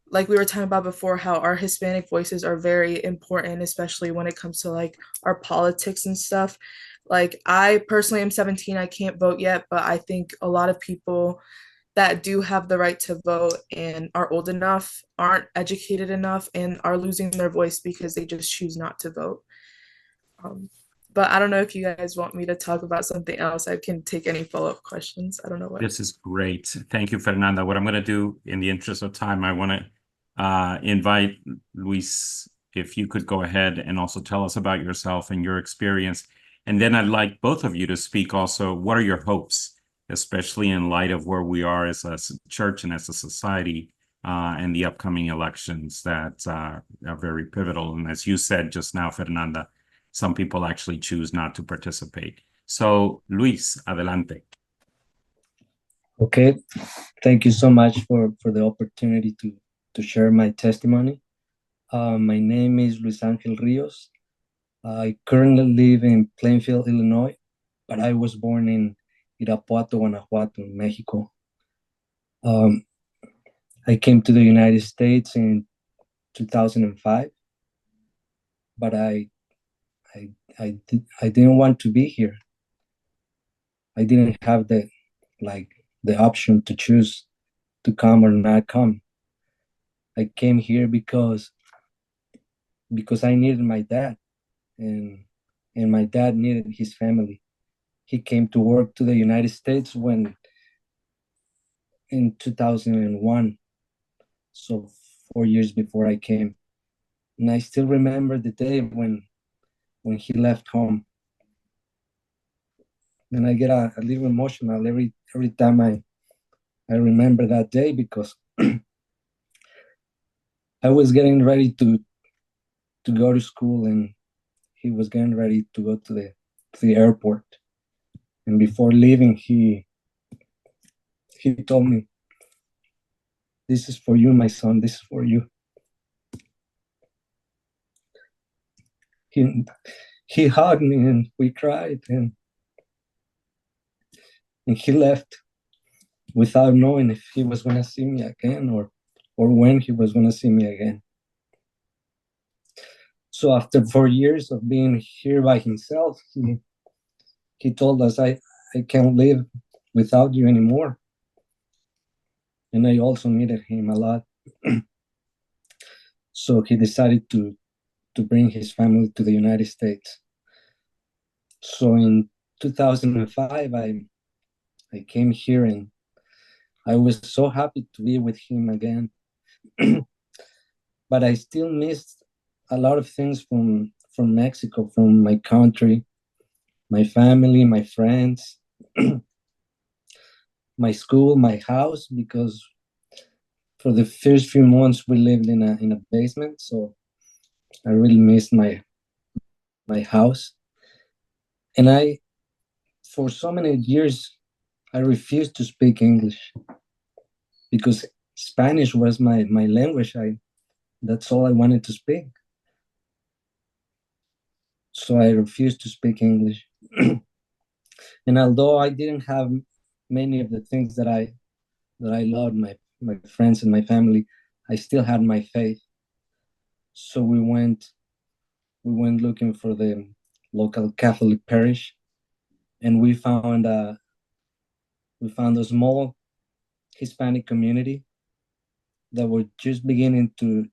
like we were talking about before, how our Hispanic voices are very important, especially when it comes to like our politics and stuff. Like I personally am 17, I can't vote yet, but I think a lot of people that do have the right to vote and are old enough aren't educated enough and are losing their voice because they just choose not to vote. But I don't know if you guys want me to talk about something else. I can take any follow-up questions. I don't know what. This is great. Thank you, Fernanda. What I'm going to do in the interest of time, I want to invite Luis if you could go ahead and also tell us about yourself and your experience. And then I'd like both of you to speak also, what are your hopes, especially in light of where we are as a church and as a society, and the upcoming elections that are very pivotal. And as you said just now, Fernanda, some people actually choose not to participate. So, Luis, adelante. Okay, thank you so much for the opportunity to share my testimony. My name is Luis Angel Rios. I currently live in Plainfield, Illinois, but I was born in Irapuato, Guanajuato, Mexico. I came to the United States in 2005, but I didn't want to be here. I didn't have the option to choose to come or not come. I came here because I needed my dad, and my dad needed his family. He came to work to the United States in 2001, so 4 years before I came. And I still remember the day when he left home. And I get a little emotional every time I remember that day, because I was getting ready to go to school, and he was getting ready to go to the airport. And before leaving, he told me, "This is for you, my son, this is for you." He hugged me and we cried, and he left without knowing if he was going to see me again or when he was going to see me again. So after 4 years of being here by himself, he told us, I can't live without you anymore. And I also needed him a lot. So he decided to bring his family to the United States. So in 2005, I came here, and I was so happy to be with him again. But I still missed a lot of things from Mexico, from my country, my family, my friends, my school, my house, because for the first few months we lived in a basement, so I really missed my house. And for so many years, I refused to speak English because Spanish was my language. That's all I wanted to speak. So I refused to speak English. And although I didn't have many of the things that I loved, my friends and my family, I still had my faith. So we went looking for the local Catholic parish, and we found a small Hispanic community that were just beginning to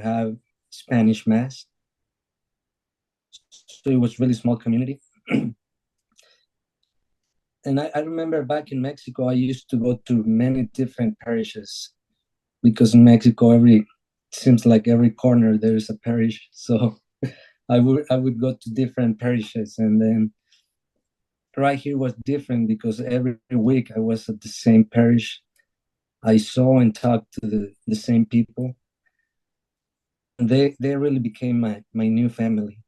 have Spanish Mass. So it was really small community. And I remember back in Mexico, I used to go to many different parishes, because in Mexico, seems like every corner there is a parish. So I would go to different parishes, and then right here was different because every week I was at the same parish. I saw and talked to the same people. And they really became my new family.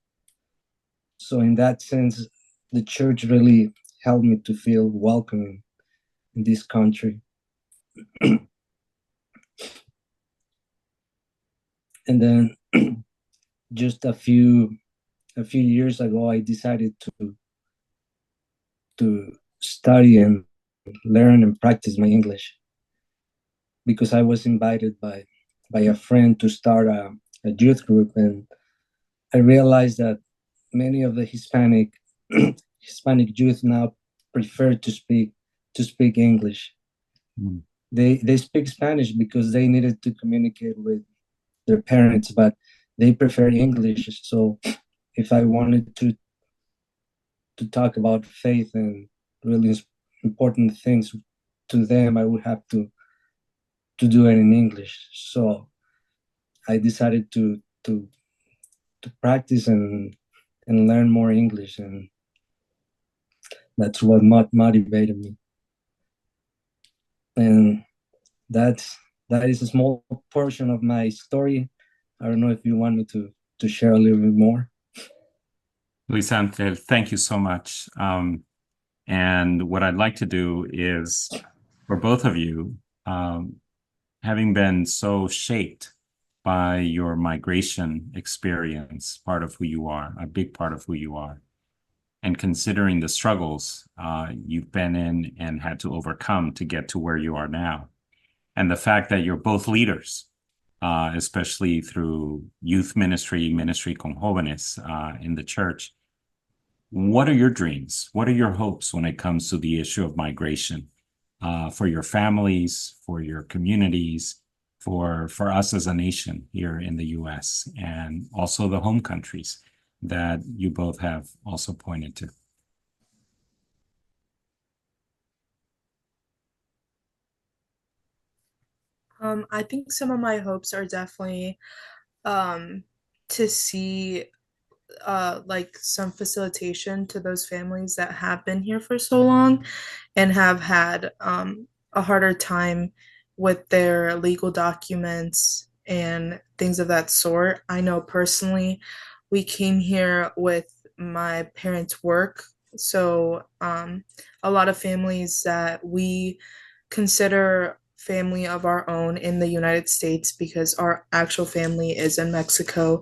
So in that sense, the church really helped me to feel welcome in this country. And then just a few years ago, I decided to study and learn and practice my English, because I was invited by a friend to start a youth group, and I realized that many of the Hispanic youth now prefer to speak English. Mm. They speak Spanish because they needed to communicate with their parents, but they prefer English. So if I wanted to talk about faith and really important things to them, I would have to do it in English. So I decided to to practice and learn more English, and that's what motivated me. And that is a small portion of my story. I don't know if you want me to share a little bit more. Luis Angel, thank you so much. And what I'd like to do is, for both of you, having been so shaped by your migration experience, part of who you are, a big part of who you are, and considering the struggles you've been in and had to overcome to get to where you are now, and the fact that you're both leaders, especially through youth ministry con jóvenes in the church. What are your dreams? What are your hopes when it comes to the issue of migration for your families, for your communities, for us as a nation here in the U.S., and also the home countries that you both have also pointed to? I think some of my hopes are definitely to see like some facilitation to those families that have been here for so long and have had a harder time with their legal documents and things of that sort. I know personally we came here with my parents' work, so a lot of families that we consider family of our own in the United States, because our actual family is in Mexico.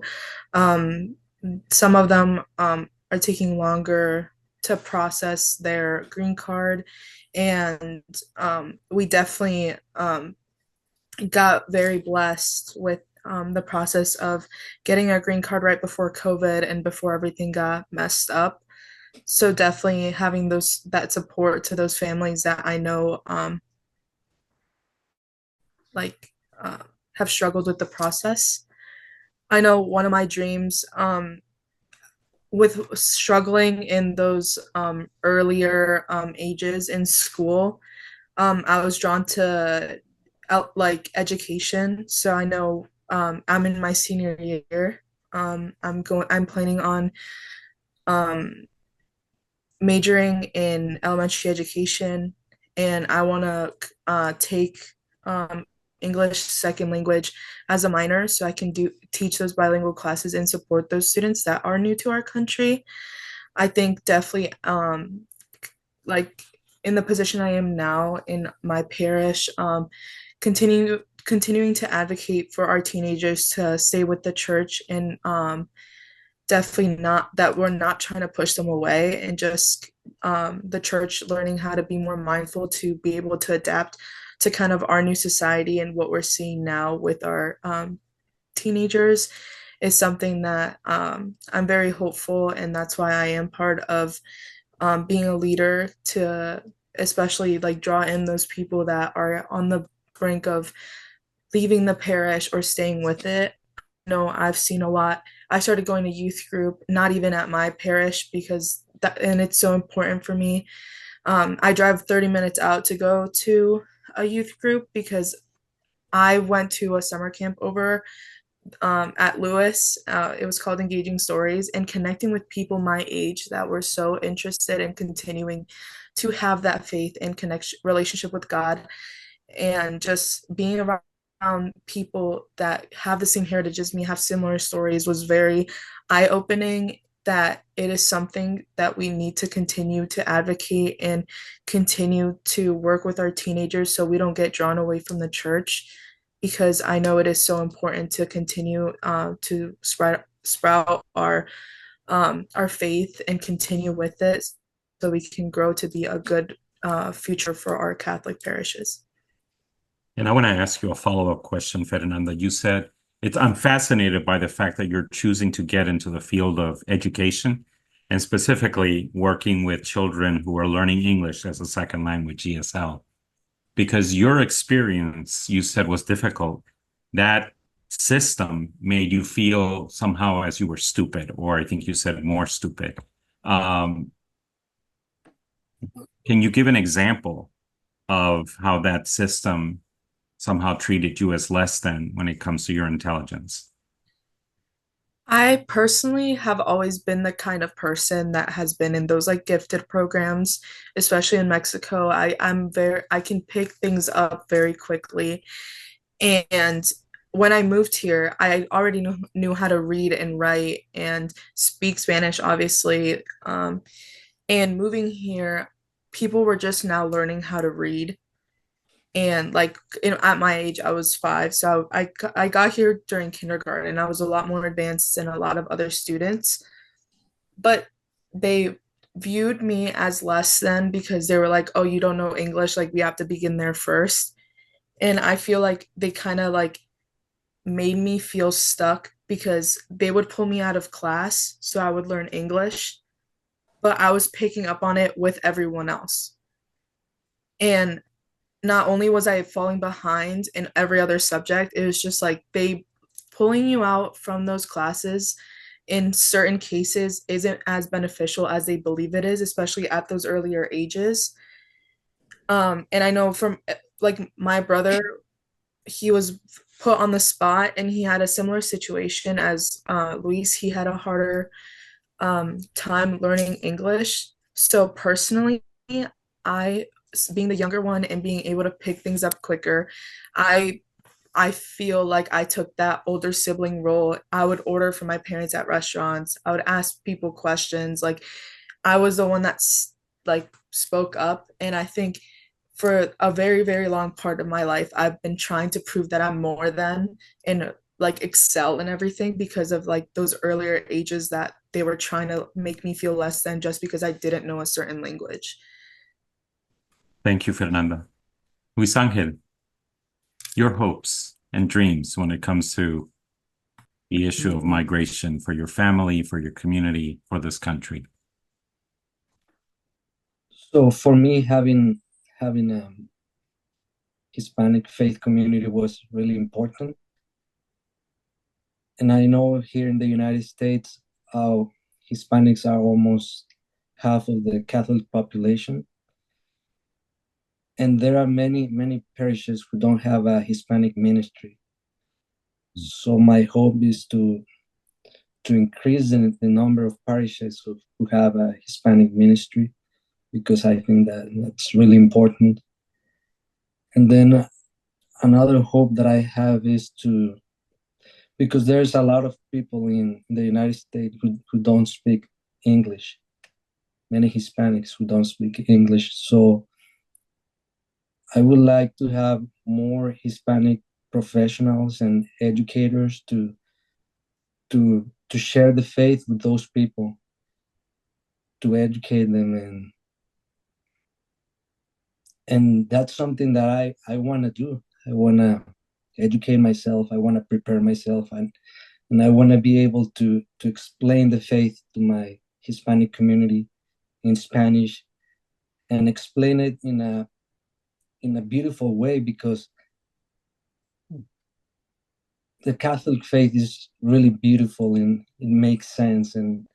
Some of them are taking longer to process their green card, and we definitely got very blessed with the process of getting our green card right before COVID and before everything got messed up. So definitely having that support to those families that I know have struggled with the process. I know one of my dreams with struggling in those earlier ages in school, I was drawn to education. So I know I'm in my senior year. I'm planning on majoring in elementary education, and I want to take English second language as a minor, so I can teach those bilingual classes and support those students that are new to our country. I think definitely like in the position I am now in my parish, continuing to advocate for our teenagers to stay with the church, and definitely not that we're not trying to push them away, and just the church learning how to be more mindful to be able to adapt to kind of our new society and what we're seeing now with our teenagers is something that I'm very hopeful, and that's why I am part of being a leader to especially draw in those people that are on the brink of leaving the parish or staying with it. No, I've seen a lot. I started going to youth group, not even at my parish, because and it's so important for me. I drive 30 minutes out to go to a youth group because I went to a summer camp over at Lewis. It was called Engaging Stories, and connecting with people my age that were so interested in continuing to have that faith and relationship with God, and just being around people that have the same heritage as me, have similar stories, was very eye-opening. That it is something that we need to continue to advocate and continue to work with our teenagers so we don't get drawn away from the church, because I know it is so important to continue to sprout our faith and continue with it so we can grow to be a good future for our Catholic parishes. And I want to ask you a follow-up question, Fernanda. You said, I'm fascinated by the fact that you're choosing to get into the field of education, and specifically working with children who are learning English as a second language, ESL, because your experience, you said, was difficult. That system made you feel somehow as you were stupid, or I think you said more stupid. Can you give an example of how that system somehow treated you as less than when it comes to your intelligence? I personally have always been the kind of person that has been in those like gifted programs, especially in Mexico. I can pick things up very quickly. And when I moved here, I already knew how to read and write and speak Spanish, obviously. And moving here, people were just now learning how to read. And like at my age, I was 5, so I got here during kindergarten. I was a lot more advanced than a lot of other students, but they viewed me as less than because they were like, "Oh, you don't know English, like we have to begin there first." And I feel like they kind of like made me feel stuck because they would pull me out of class so I would learn English, but I was picking up on it with everyone else. And not only was I falling behind in every other subject, it was just like they pulling you out from those classes in certain cases isn't as beneficial as they believe it is, especially at those earlier ages. And I know from like my brother, he was put on the spot and he had a similar situation as Luis. He had a harder time learning English. So personally, I, being the younger one and being able to pick things up quicker, I feel like I took that older sibling role. I would order for my parents at restaurants. I would ask people questions. Like I was the one that's like spoke up. And I think for a very, very long part of my life, I've been trying to prove that I'm more than and like excel in everything because of like those earlier ages that they were trying to make me feel less than just because I didn't know a certain language. Thank you, Fernanda. Luis Ángel, your hopes and dreams when it comes to the issue of migration for your family, for your community, for this country. So for me, having a Hispanic faith community was really important. And I know here in the United States, Hispanics are almost half of the Catholic population. And there are many, many parishes who don't have a Hispanic ministry. So my hope is to increase the number of parishes who have a Hispanic ministry, because I think that that's really important. And then another hope that I have is because there's a lot of people in the United States who don't speak English, many Hispanics who don't speak English. So I would like to have more Hispanic professionals and educators to share the faith with those people, to educate them, and that's something that I want to do. I want to educate myself. I want to prepare myself, and I want to be able to explain the faith to my Hispanic community in Spanish, and explain it in a beautiful way, because the Catholic faith is really beautiful and it makes sense. And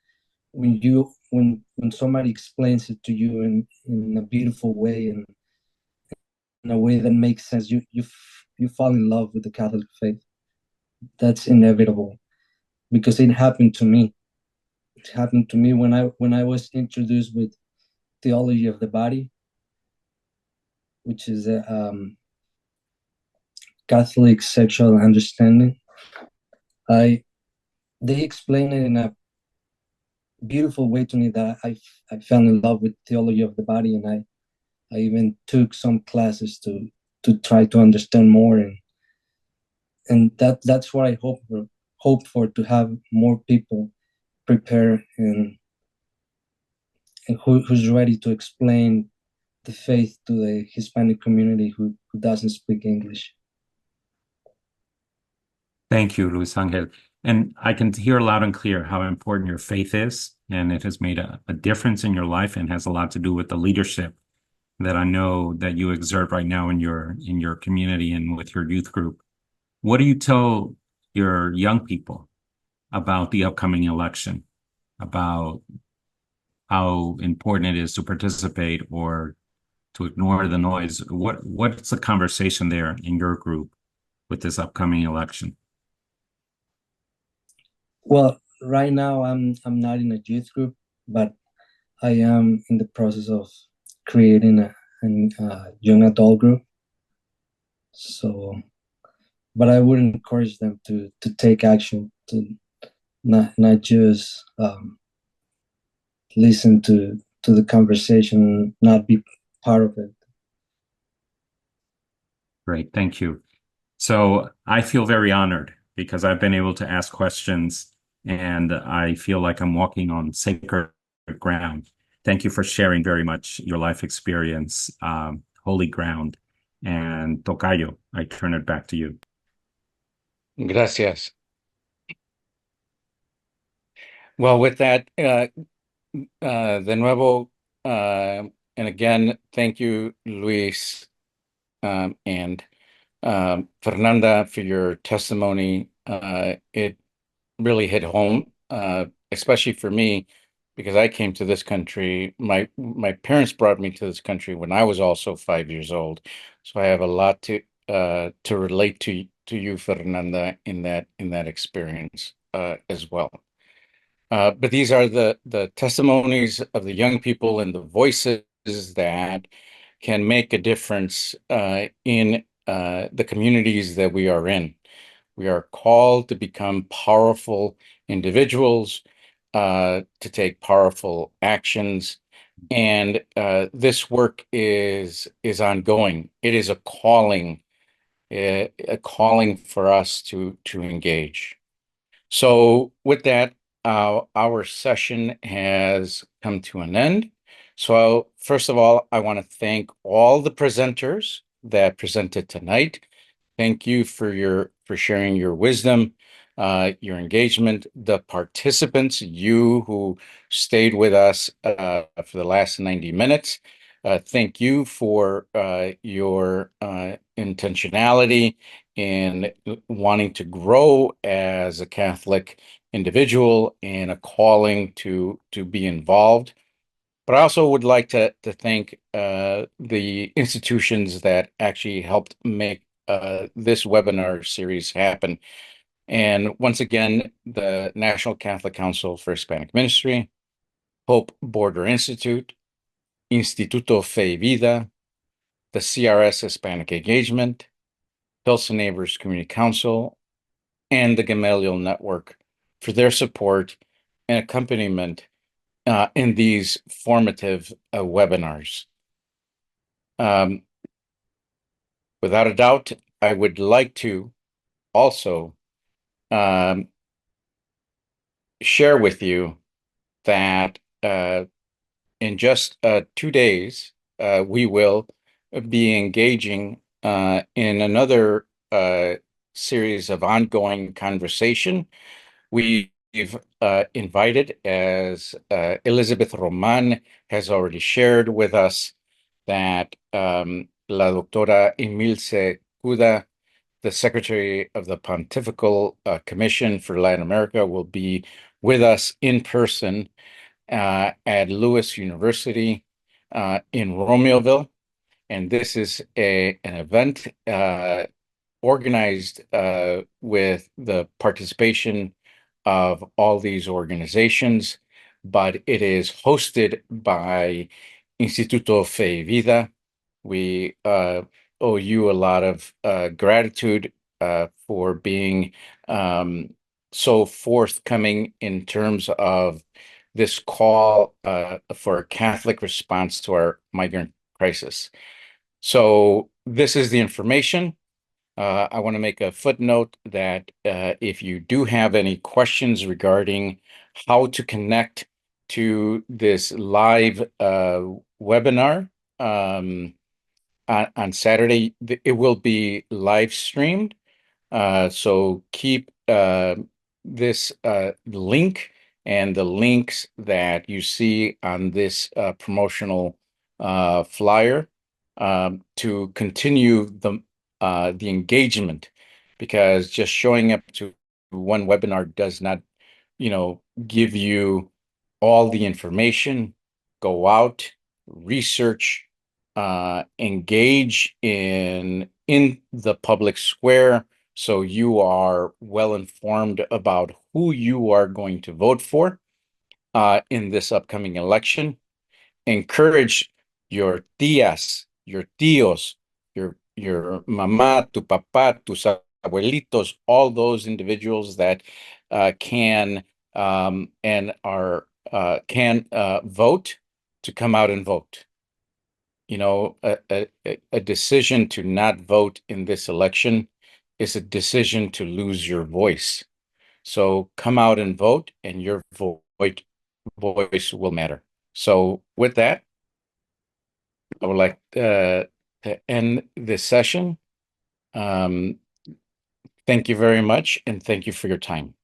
when somebody explains it to you in a beautiful way and in a way that makes sense, you fall in love with the Catholic faith. That's inevitable, because it happened to me. It happened to me when I was introduced with theology of the body, which is a Catholic sexual understanding. They explained it in a beautiful way to me that I fell in love with theology of the body, and I even took some classes to try to understand more, and that's what I hope for, to have more people prepare and who's ready to explain the faith to the Hispanic community who doesn't speak English. Thank you, Luis Ángel. And I can hear loud and clear how important your faith is, and it has made a difference in your life and has a lot to do with the leadership that I know that you exert right now in your community and with your youth group. What do you tell your young people about the upcoming election, about how important it is to participate or to ignore the noise? What's the conversation there in your group with this upcoming election? Well, right now I'm not in a youth group, but I am in the process of creating a young adult group. So, but I would encourage them to take action, to not just listen to the conversation, not be part of it. Great, thank you. So I feel very honored because I've been able to ask questions and I feel like I'm walking on sacred ground. Thank you for sharing very much your life experience, holy ground. And Tocayo, I turn it back to you. Gracias. Well, with that, de nuevo, and again, thank you, Luis, and Fernanda, for your testimony. It really hit home, especially for me, because I came to this country. My parents brought me to this country when I was also 5 years old, so I have a lot to relate to you, Fernanda, in that experience as well. But these are the testimonies of the young people and the voices that can make a difference in the communities that we are in. We are called to become powerful individuals, to take powerful actions, and this work is ongoing. It is a calling for us to engage. So with that, our session has come to an end. So first of all, I want to thank all the presenters that presented tonight. Thank you for sharing your wisdom, your engagement, the participants, you who stayed with us for the last 90 minutes. Thank you for your intentionality in wanting to grow as a Catholic individual and a calling to be involved. But I also would like to thank the institutions that actually helped make this webinar series happen. And once again, the National Catholic Council for Hispanic Ministry, Hope Border Institute, Instituto Fe y Vida, the CRS Hispanic Engagement, Pilsen Neighbors Community Council, and the Gamaliel Network for their support and accompaniment in these formative webinars. Without a doubt, I would like to also share with you that in just 2 days, we will be engaging in another series of ongoing conversation. We've invited, as Elizabeth Roman has already shared with us, that La Doctora Emilce Cuda, the Secretary of the Pontifical Commission for Latin America, will be with us in person at Lewis University in Romeoville. And this is an event organized with the participation of all these organizations, but it is hosted by Instituto Fe y Vida. We owe you a lot of gratitude for being so forthcoming in terms of this call for a Catholic response to our migrant crisis. So this is the information. I want to make a footnote that if you do have any questions regarding how to connect to this live webinar on Saturday, it will be live streamed. So keep this link and the links that you see on this promotional flyer to continue the engagement, because just showing up to one webinar does not, give you all the information. Go out, research, engage in the public square so you are well informed about who you are going to vote for in this upcoming election. Encourage your tías, your tíos, your mamá, tu papá, tus abuelitos, all those individuals that can and are can vote, to come out and vote. You know, a decision to not vote in this election is a decision to lose your voice. So come out and vote, and your voice will matter. So with that, I would like to end this session. Thank you very much, and thank you for your time.